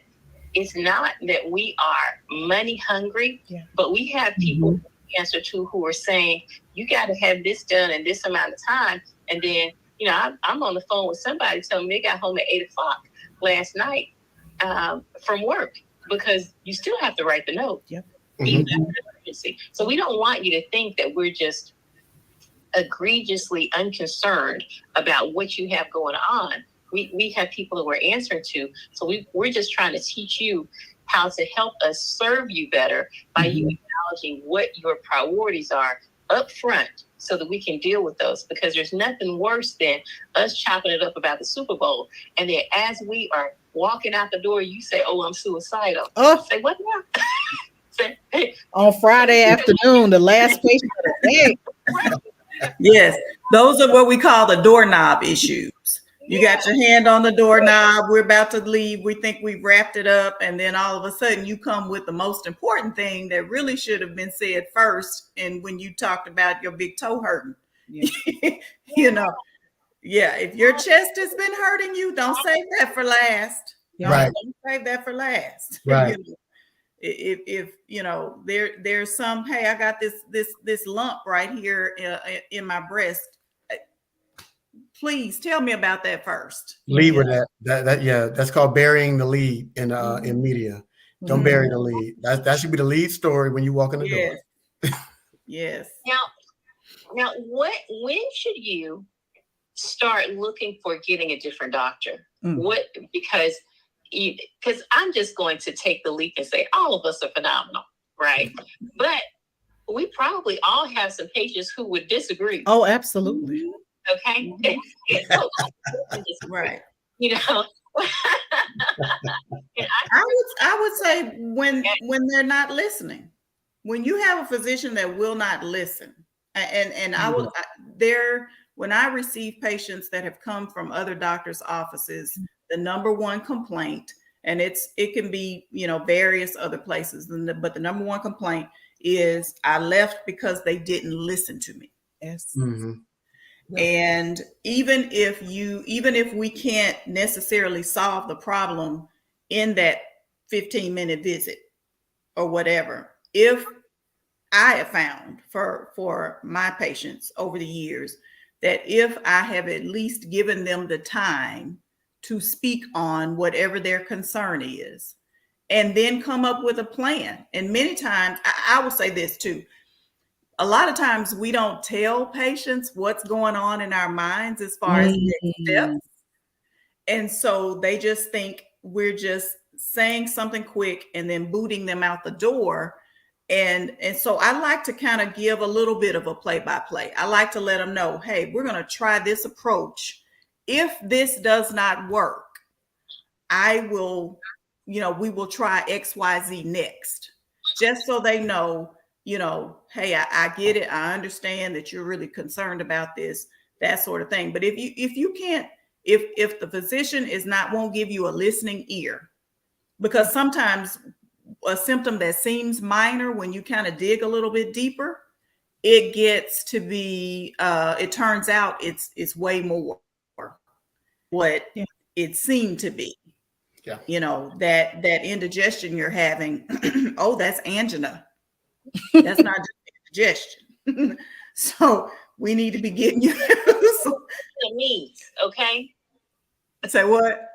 it's not that we are money hungry, but we have people to answer to who are saying, you got to have this done in this amount of time. And then, you know, I'm on the phone with somebody telling me they got home at 8 o'clock last night from work, because you still have to write the note. So we don't want you to think that we're just egregiously unconcerned about what you have going on. We have people that we're answering to. So we're just trying to teach you how to help us serve you better by you acknowledging what your priorities are up front so that we can deal with those. Because there's nothing worse than us chopping it up about the Super Bowl. And then as we are walking out the door, you say, oh, I'm suicidal. Say, what now? On Friday afternoon, the last patient of the day. Yes, those are what we call the doorknob issues. You got your hand on the doorknob. We're about to leave. We think we've wrapped it up. And then all of a sudden you come with the most important thing that really should have been said first. And when you talked about your big toe hurting, you know, if your chest has been hurting you, don't save that for last. Don't save that for last. Right. You know? If you know there's some, hey, I got this lump right here in my breast, please tell me about that first. Lead with that. That's called burying the lead in media. Don't bury the lead. That should be the lead story when you walk in the door. Yes. Now, when should you start looking for getting a different doctor? Because I'm just going to take the leap and say all of us are phenomenal, right? But we probably all have some patients who would disagree. Oh, absolutely. Okay. Right. You know, I would say when they're not listening, when you have a physician that will not listen, and I will when I receive patients that have come from other doctors' offices, the number one complaint, and it can be, you know, various other places, but the number one complaint is I left because they didn't listen to me. Yes. And even if we can't necessarily solve the problem in that 15-minute visit or whatever, if I have found for my patients over the years that if I have at least given them the time to speak on whatever their concern is and then come up with a plan. And many times, I will say this too, a lot of times we don't tell patients what's going on in our minds as far as next steps. And so they just think we're just saying something quick and then booting them out the door. And so I like to kind of give a little bit of a play-by-play. I like to let them know, hey, we're going to try this approach. If this does not work, we will try XYZ next, just so they know, you know, hey, I get it. I understand that you're really concerned about this, that sort of thing. But if you can't, if the physician won't give you a listening ear, because sometimes a symptom that seems minor, when you kind of dig a little bit deeper, it gets to be, it turns out it's way more what it seemed to be. Yeah. You know, that indigestion you're having, oh, that's angina. That's not just indigestion. So we need to be getting you the needs, okay? Say what?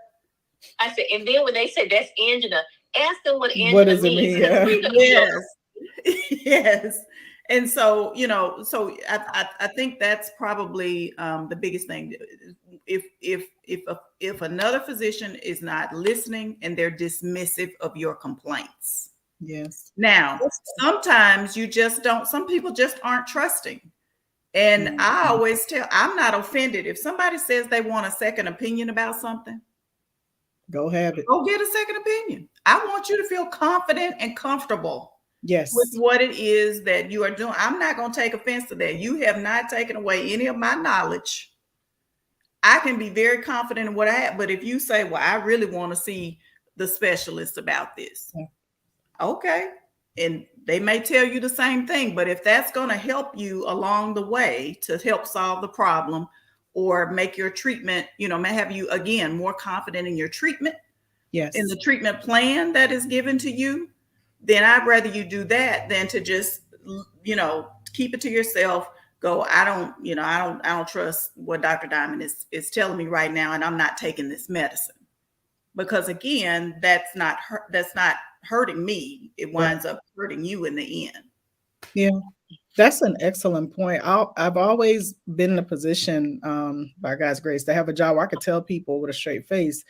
I said, and then when they say that's angina, ask them what angina What does it means. mean? Yeah. Yes. Yes. And so, I think that's probably the biggest thing. If another physician is not listening and they're dismissive of your complaints. Yes. Now, sometimes some people just aren't trusting. And I always I'm not offended. If somebody says they want a second opinion about something, go have it. Go get a second opinion. I want you to feel confident and comfortable. Yes. With what it is that you are doing. I'm not going to take offense to that. You have not taken away any of my knowledge. I can be very confident in what I have. But if you say, well, I really want to see the specialist about this. Yeah. Okay. And they may tell you the same thing. But if that's going to help you along the way to help solve the problem or make your treatment, may have you, again, more confident in your treatment. Yes. In the treatment plan that is given to you, then I'd rather you do that than to just, keep it to yourself. Go, I don't trust what Dr. Diamond is telling me right now, and I'm not taking this medicine. Because again, that's not hurting me. It winds up hurting you in the end. Yeah, that's an excellent point. I've always been in a position, by God's grace, to have a job where I could tell people with a straight face,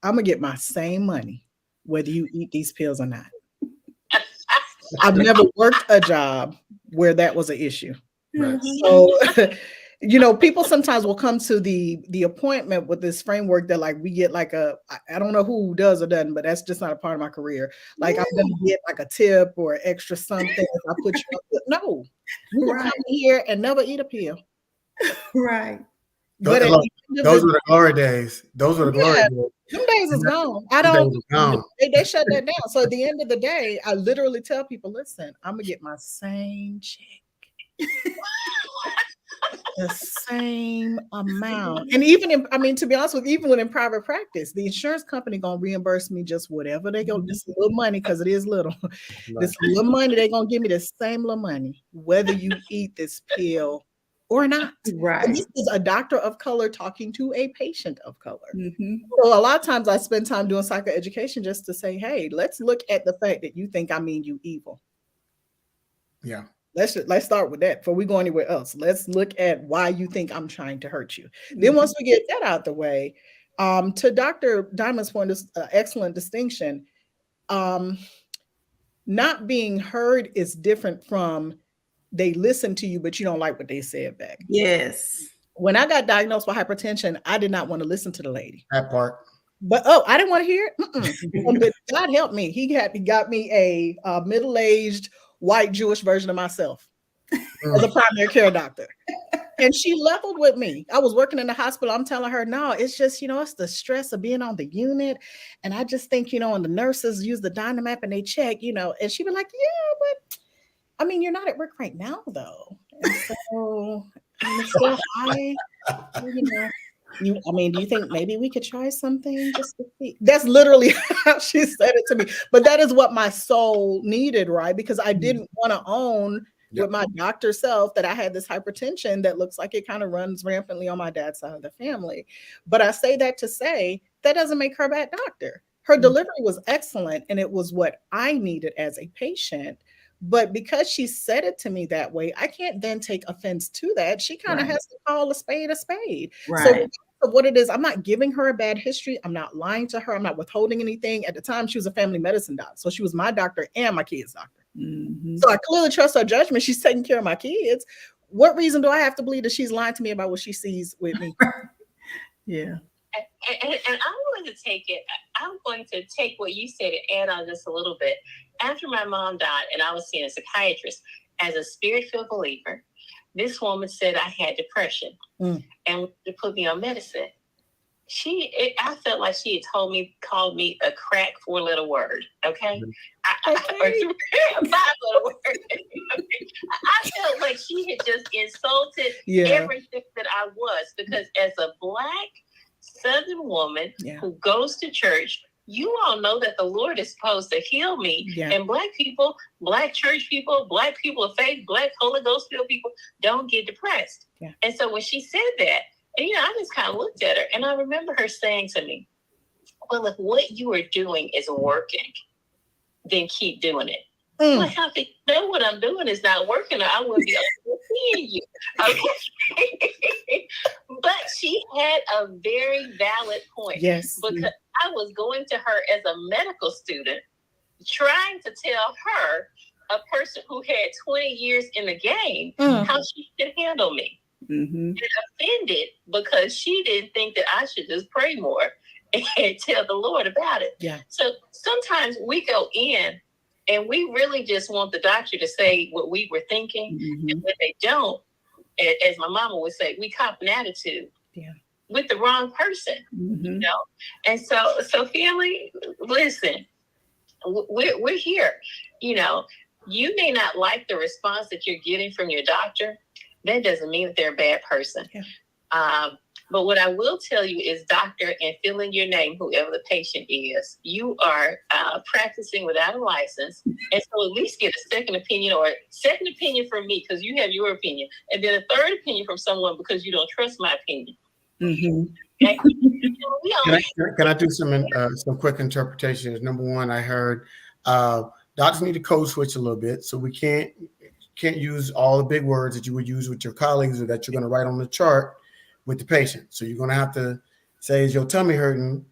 I'm gonna get my same money whether you eat these pills or not. I've never worked a job where that was an issue. Right. So, people sometimes will come to the appointment with this framework that like we get like I don't know who does or doesn't, but that's just not a part of my career. Like I'm gonna get like a tip or extra something if I put you up. No, you can come here and never eat a pill. Right. But those were the glory days. Those were the glory days. Some days is gone. They shut that down. So at the end of the day, I literally tell people, listen, I'm gonna get my same check. The same amount. And to be honest with you, even when in private practice, the insurance company gonna reimburse me just whatever they go, just a little money, because it is little. Right. This little money, they're gonna give me the same little money, whether you eat this pill or not. Right. And this is a doctor of color talking to a patient of color. Mm-hmm. So a lot of times I spend time doing psychoeducation just to say, hey, let's look at the fact that you think I mean you evil. Yeah. Let's start with that before we go anywhere else. Let's look at why you think I'm trying to hurt you. Mm-hmm. Then once we get that out the way, to Dr. Diamond's point, is an excellent distinction. Not being heard is different from they listen to you, but you don't like what they said back. Yes. When I got diagnosed with hypertension, I did not want to listen to the lady. That part. But I didn't want to hear it. But God helped me. He got me a middle-aged white Jewish version of myself as a primary care doctor. And she leveled with me. I was working in the hospital. I'm telling her, no, it's just, it's the stress of being on the unit. And I just think, and the nurses use the Dynamap and they check, and she'd be like, yeah, but I mean, you're not at work right now, though. And so, it's still high, do you think maybe we could try something just to see? That's literally how she said it to me. But that is what my soul needed, right? Because I didn't want to own with my doctor self that I had this hypertension that looks like it kind of runs rampantly on my dad's side of the family. But I say that to say that doesn't make her a bad doctor. Her delivery was excellent, and it was what I needed as a patient. But because she said it to me that way, I can't then take offense to that. She kind of has to call a spade a spade. Right. So what it is, I'm not giving her a bad history. I'm not lying to her. I'm not withholding anything. At the time, she was a family medicine doc. So she was my doctor and my kids' doctor. Mm-hmm. So I clearly trust her judgment. She's taking care of my kids. What reason do I have to believe that she's lying to me about what she sees with me? Yeah. And I'm going to take what you said and add on just a little bit. After my mom died and I was seeing a psychiatrist, as a spirit-filled believer, this woman said I had depression and to put me on medicine. I felt like she had called me a crack 4-letter word. Okay. Or 5-letter word. I felt like she had just insulted everything that I was, because as a Black Southern woman who goes to church, you all know that the Lord is supposed to heal me. Yeah. And Black people, Black church people, Black people of faith, Black Holy Ghost filled people don't get depressed. Yeah. And so when she said that, and I just kind of looked at her, and I remember her saying to me, well, if what you are doing is working, then keep doing it. Well, how do you know what I'm doing is not working? Or I wouldn't be seeing you. Okay. But she had a very valid point. Yes. Because I was going to her as a medical student, trying to tell her, a person who had 20 years in the game, how she should handle me. And offended because she didn't think that I should just pray more and tell the Lord about it. Yeah. So sometimes we go in and we really just want the doctor to say what we were thinking. And when they don't, as my mama would say, we cop an attitude with the wrong person. You know? And so family, listen, we're here. You know, you may not like the response that you're getting from your doctor. That doesn't mean that they're a bad person. Yeah. But what I will tell you is, doctor, and fill in your name, whoever the patient is, you are practicing without a license. And so at least get a second opinion, or a second opinion from me because you have your opinion. And then a third opinion from someone because you don't trust my opinion. Okay? Can I do some quick interpretations? Number one, I heard doctors need to code switch a little bit, so we can't use all the big words that you would use with your colleagues or that you're going to write on the chart with the patient. So you're going to have to say, is your tummy hurting?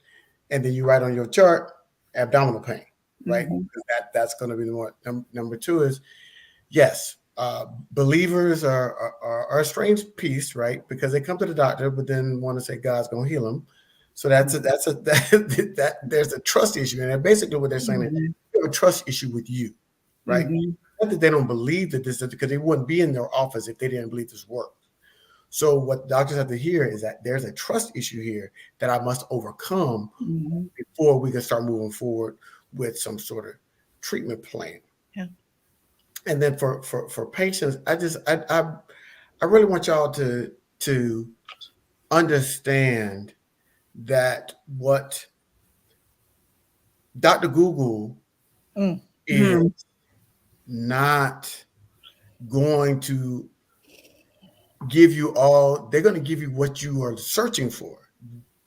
And then you write on your chart, abdominal pain, right? That's going to be the more. Number two is, yes, believers are a strange piece, right? Because they come to the doctor, but then want to say God's going to heal them. So there's a trust issue. And basically what they're saying is they have a trust issue with you, right? Not that they don't believe that this is, because they wouldn't be in their office if they didn't believe this worked. So what doctors have to hear is that there's a trust issue here that I must overcome before we can start moving forward with some sort of treatment plan. Yeah. And then for patients, I really want y'all to understand that what Dr. Google is not going to give you all, they're going to give you what you are searching for.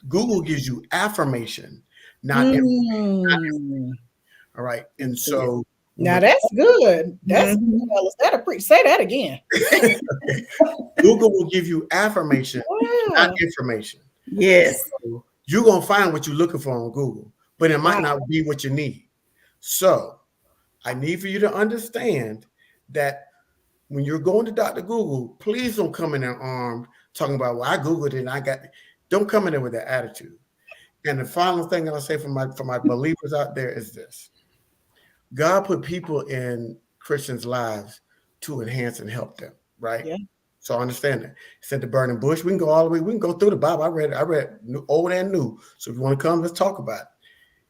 Google gives you affirmation, not information. All right. And so now that's good. That's say that again. Google will give you affirmation, not information. Yes. So you're going to find what you're looking for on Google, but it might not be what you need. So I need for you to understand that when you're going to Dr. Google, please don't come in there armed talking about, well, I Googled it and I got, don't come in there with that attitude. And the final thing that I'll say for my believers out there is this. God put people in Christians' lives to enhance and help them, right? Yeah. So I understand that. He said the burning bush. We can go all the way. We can go through the Bible. I read old and new. So if you want to come, let's talk about it.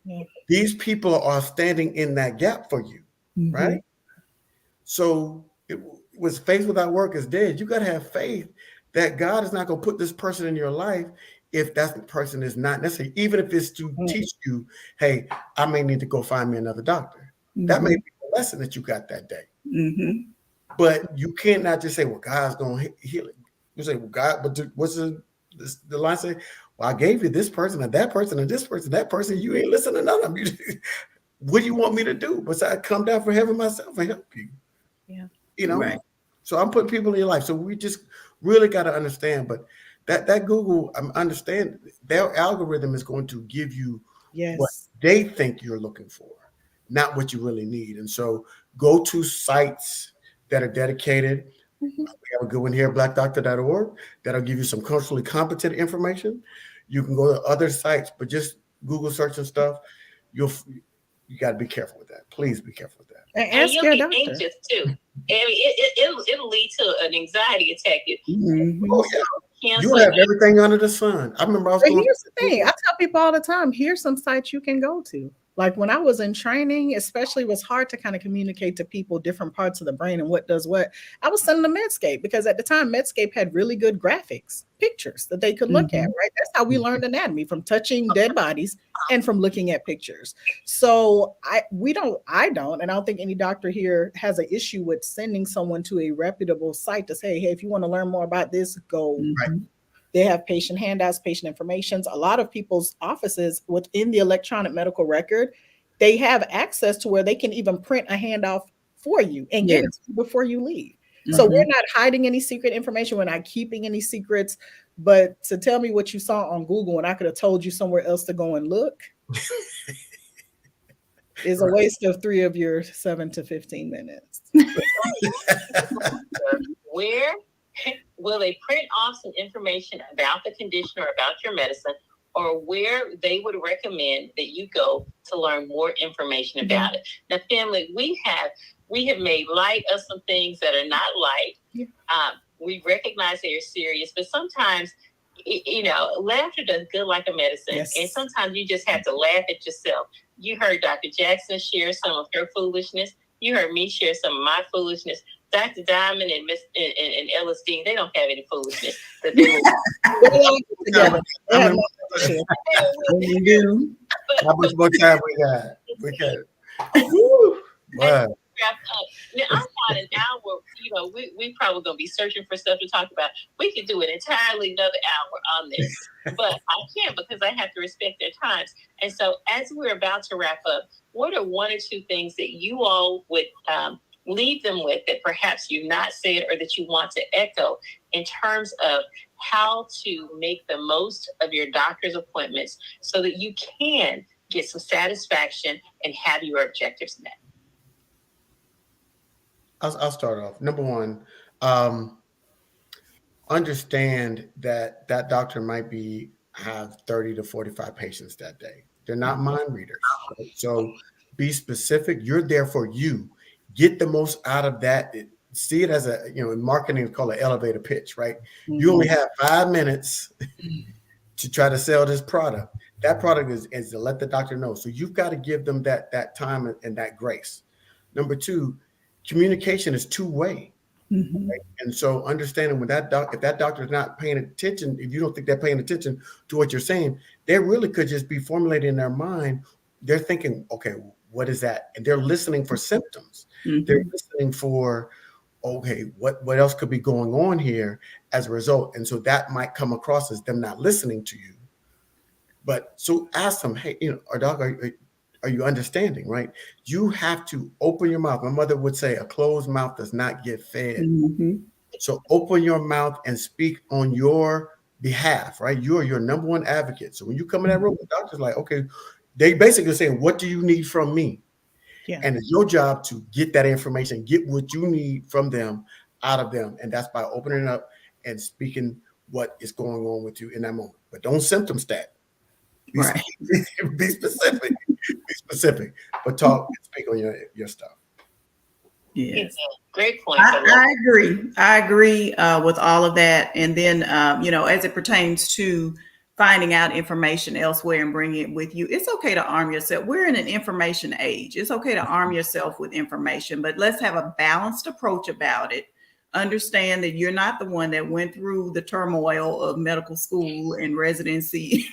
Yeah. These people are standing in that gap for you, right? So it was faith without work is dead. You got to have faith that God is not going to put this person in your life if that person is not necessary, even if it's to teach you, hey, I may need to go find me another doctor. That may be the lesson that you got that day. But you cannot just say, well, God's going to heal it. You say, well, God, but what's the line say? Well, I gave you this person and that person and this person, that person. You ain't listening to none of them. What do you want me to do besides come down from heaven myself and help you? Yeah. You know? Right. So I'm putting people in your life. So we just really got to understand. But that Google, I understand their algorithm is going to give you what they think you're looking for, not what you really need. And so go to sites that are dedicated. We have a good one here, blackdoctor.org, that'll give you some culturally competent information. You can go to other sites, but just Google search and stuff. You got to be careful with that. Please be careful with that. And you'll be anxious too. I mean, it'll lead to an anxiety attack. Oh, yeah. You have everything under the sun. I remember I was going. Here's the thing. I tell people all the time, here's some sites you can go to. Like when I was in training, especially, it was hard to kind of communicate to people different parts of the brain and what does what. I was sending them Medscape because at the time Medscape had really good graphics, pictures that they could look at, right? That's how we learned anatomy, from touching dead bodies and from looking at pictures. So I don't, and I don't think any doctor here has an issue with sending someone to a reputable site to say, hey, if you want to learn more about this, go They have patient handouts, patient informations. A lot of people's offices within the electronic medical record, they have access to where they can even print a handout for you and get it to you before you leave. So we're not hiding any secret information. We're not keeping any secrets. But to tell me what you saw on Google and I could have told you somewhere else to go and look is a waste of 3 of your 7 to 15 minutes. Where will they print off some information about the condition or about your medicine, or where they would recommend that you go to learn more information about it? Now, family, we have made light of some things that are not light. We recognize they are serious, but sometimes, laughter does good like a medicine. Yes. And sometimes you just have to laugh at yourself. You heard Dr. Jackson share some of her foolishness. You heard me share some of my foolishness. Dr. Diamond and Miss and Ellis Dean, they don't have any foolishness that they together. How much more time we got? We got. Wow. Now, I thought an hour, we probably going to be searching for stuff to talk about. We could do an entirely another hour on this, but I can't because I have to respect their times. And so as we're about to wrap up, what are 1 or 2 things that you all would leave them with that perhaps you've not said or that you want to echo in terms of how to make the most of your doctor's appointments so that you can get some satisfaction and have your objectives met? I'll start off. Number 1, understand that doctor might have 30 to 45 patients that day. They're not mind readers. Right? So be specific. You're there for you. Get the most out of that. See it as in marketing, it's called an elevator pitch, right? You only have 5 minutes to try to sell this product. That product is to let the doctor know. So you've got to give them that time and that grace. Number 2, communication is 2-way. Right? And so understanding when if that doctor is not paying attention, if you don't think they're paying attention to what you're saying, they really could just be formulating in their mind. They're thinking, okay, what is that? And they're listening for symptoms. They're listening for, okay, what else could be going on here as a result? And so that might come across as them not listening to you. But so ask them, hey, our doc, are you understanding, right? You have to open your mouth. My mother would say a closed mouth does not get fed. So open your mouth and speak on your behalf, right? You are your number 1 advocate. So when you come in that room, the doctor's like, okay, they basically saying, what do you need from me? Yeah. And it's your job to get that information, get what you need from them, out of them. And that's by opening up and speaking what is going on with you in that moment. But don't symptom stat. Be specific. Be specific, but talk and speak on your stuff. Yes. Great point. I agree. I agree with all of that. And then, as it pertains to finding out information elsewhere and bringing it with you, it's okay to arm yourself. We're in an information age. It's okay to arm yourself with information, but let's have a balanced approach about it. Understand that you're not the one that went through the turmoil of medical school and residency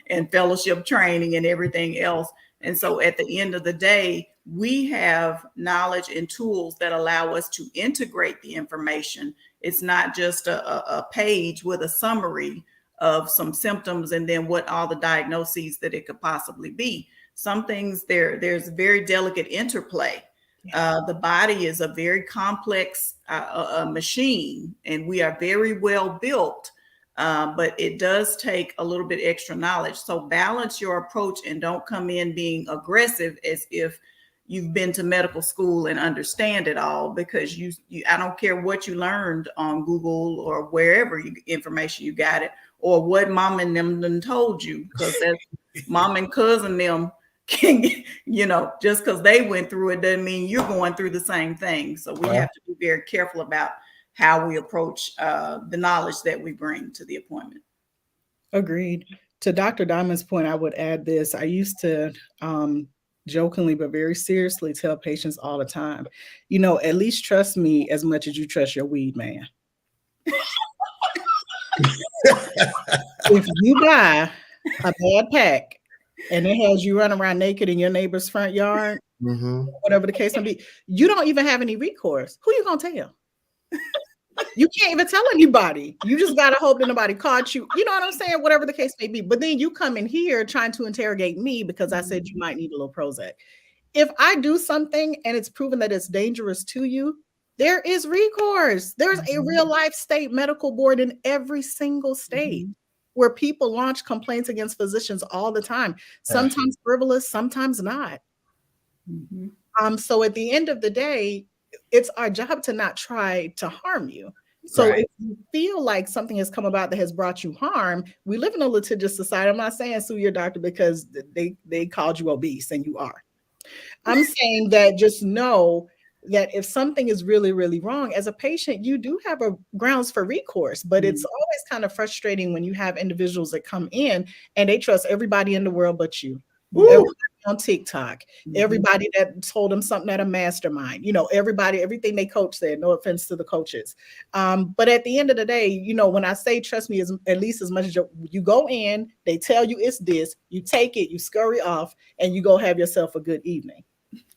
and fellowship training and everything else. And so at the end of the day, we have knowledge and tools that allow us to integrate the information. It's not just a page with a summary of some symptoms and then what all the diagnoses that it could possibly be. Some things there's very delicate interplay. The body is a very complex machine, and we are very well built. But it does take a little bit extra knowledge. So balance your approach and don't come in being aggressive as if you've been to medical school and understand it all, because I don't care what you learned on Google or wherever information you got it, or what mom and them done told you, because that's mom and cousin them can, just because they went through it doesn't mean you're going through the same thing. So we have to be very careful about how we approach the knowledge that we bring to the appointment. Agreed. To Dr. Diamond's point, I would add this. I used to jokingly, but very seriously, tell patients all the time, at least trust me as much as you trust your weed man. If you buy a bad pack and it has you running around naked in your neighbor's front yard, whatever the case may be, you don't even have any recourse. Who you gonna tell? You can't even tell anybody. You just got to hope that nobody caught you. You know what I'm saying? Whatever the case may be. But then you come in here trying to interrogate me because I said you might need a little Prozac. If I do something and it's proven that it's dangerous to you, there is recourse. There's a real life state medical board in every single state where people launch complaints against physicians all the time, sometimes frivolous, sometimes not. So at the end of the day, it's our job to not try to harm you. So if you feel like something has come about that has brought you harm, we live in a litigious society. I'm not saying sue your doctor because they called you obese and you are. I'm saying that just know that if something is really, really wrong, as a patient, you do have a grounds for recourse, but it's always kind of frustrating when you have individuals that come in and they trust everybody in the world but you. Everybody on TikTok, everybody that told them something at a mastermind, you know, everything they coach said, no offense to the coaches. But at the end of the day, you know, when I say trust me, at least as much as you go in, they tell you it's this, you take it, you scurry off, and you go have yourself a good evening.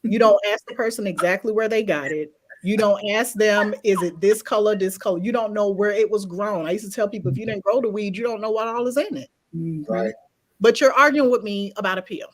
You don't ask the person exactly where they got it. You don't ask them, is it this color, this color? You don't know where it was grown. I used to tell people, if you didn't grow the weed, you don't know what all is in it. Right. But you're arguing with me about a pill.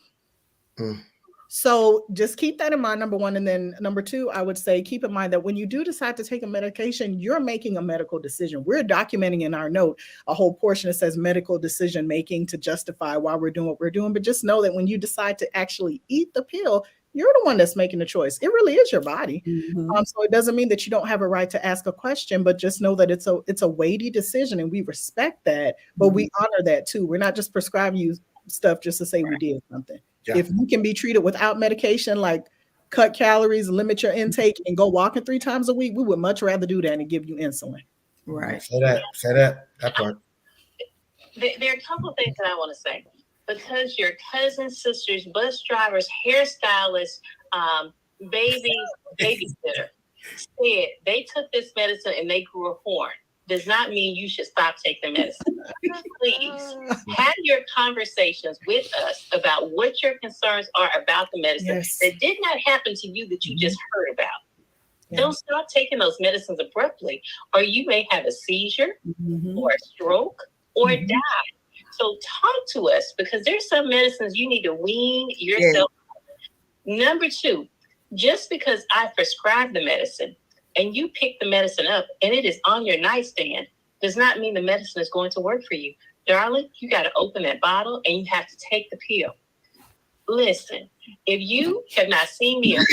So just keep that in mind, number one. And then number two, I would say, keep in mind that when you do decide to take a medication, you're making a medical decision. We're documenting in our note a whole portion that says medical decision making to justify why we're doing what we're doing. But just know that when you decide to actually eat the pill, you're the one that's making the choice. It really is your body. So it doesn't mean that you don't have a right to ask a question, but just know that it's a weighty decision and we respect that, but we honor that too. We're not just prescribing you stuff just to say we did something. If you can be treated without medication, like cut calories, limit your intake, and go walking 3 times a week, we would much rather do that and give you insulin. Right. Say that part. There are a couple of things that I want to say. Because your cousins, sisters, bus drivers, hairstylists, babysitter said they took this medicine and they grew a horn, does not mean you should stop taking the medicine. Please have your conversations with us about what your concerns are about the medicine that did not happen to you that you just heard about. Don't stop taking those medicines abruptly, or you may have a seizure or a stroke or die. So talk to us, because there's some medicines you need to wean yourself. Number two, just because I prescribe the medicine and you pick the medicine up and it is on your nightstand does not mean the medicine is going to work for you. Darling, you got to open that bottle and you have to take the pill. Listen, if you have not seen me, I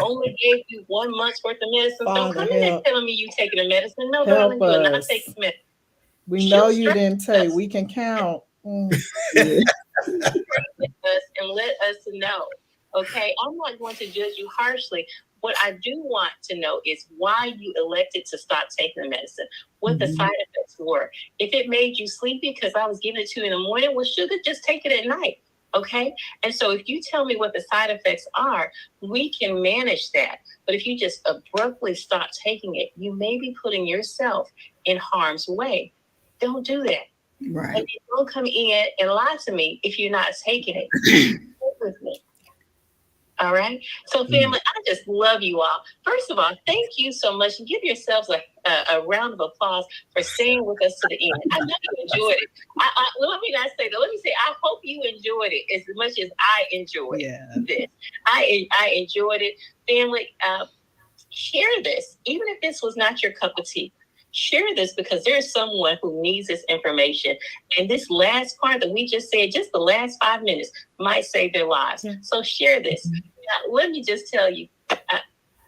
only gave you 1 month's worth of medicine. Don't come in there telling me you taking the medicine. No, darling, you are not taking the medicine. We know you didn't take. We can count. With us and let us know. Okay, I'm not going to judge you harshly. What I do want to know is why you elected to stop taking the medicine, what the side effects were. If it made you sleepy because I was giving it to you in the morning, well, sugar, just take it at night. Okay, and so if you tell me what the side effects are, we can manage that. But if you just abruptly stop taking it, you may be putting yourself in harm's way. Don't do that. Right. And don't come in and lie to me if you're not taking it. Stay with me. All right. So, family, I just love you all. First of all, thank you so much. Give yourselves a round of applause for staying with us to the end. I know you enjoyed it. Let me not say that. Let me say, I hope you enjoyed it as much as I enjoyed this. I enjoyed it. Family, share this. Even if this was not your cup of tea, share this, because there's someone who needs this information. And this last part that we just said, just the last 5 minutes, might save their lives. So share this. Now, let me just tell you,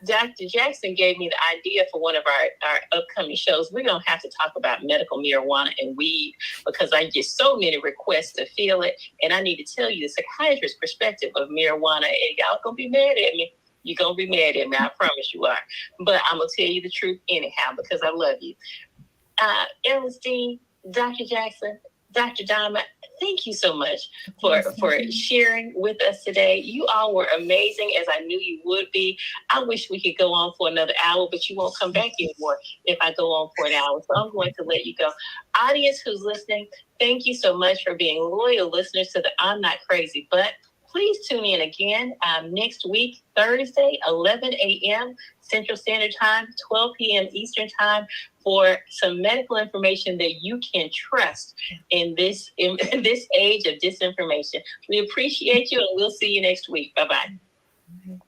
Dr. Jackson gave me the idea for one of our upcoming shows. We're going to have to talk about medical marijuana and weed, because I get so many requests to feel it. And I need to tell you the psychiatrist's perspective of marijuana. And y'all going to be mad at me. You're going to be mad at me. I promise you are. But I'm going to tell you the truth anyhow, because I love you. Ernestine, Dr. Jackson, Dr. Dama, thank you so much for sharing with us today. You all were amazing, as I knew you would be. I wish we could go on for another hour, but you won't come back anymore if I go on for an hour. So I'm going to let you go. Audience who's listening, thank you so much for being loyal listeners to the I'm Not Crazy But please tune in again next week, Thursday, 11 a.m. Central Standard Time, 12 p.m. Eastern Time, for some medical information that you can trust in this age of disinformation. We appreciate you, and we'll see you next week. Bye-bye.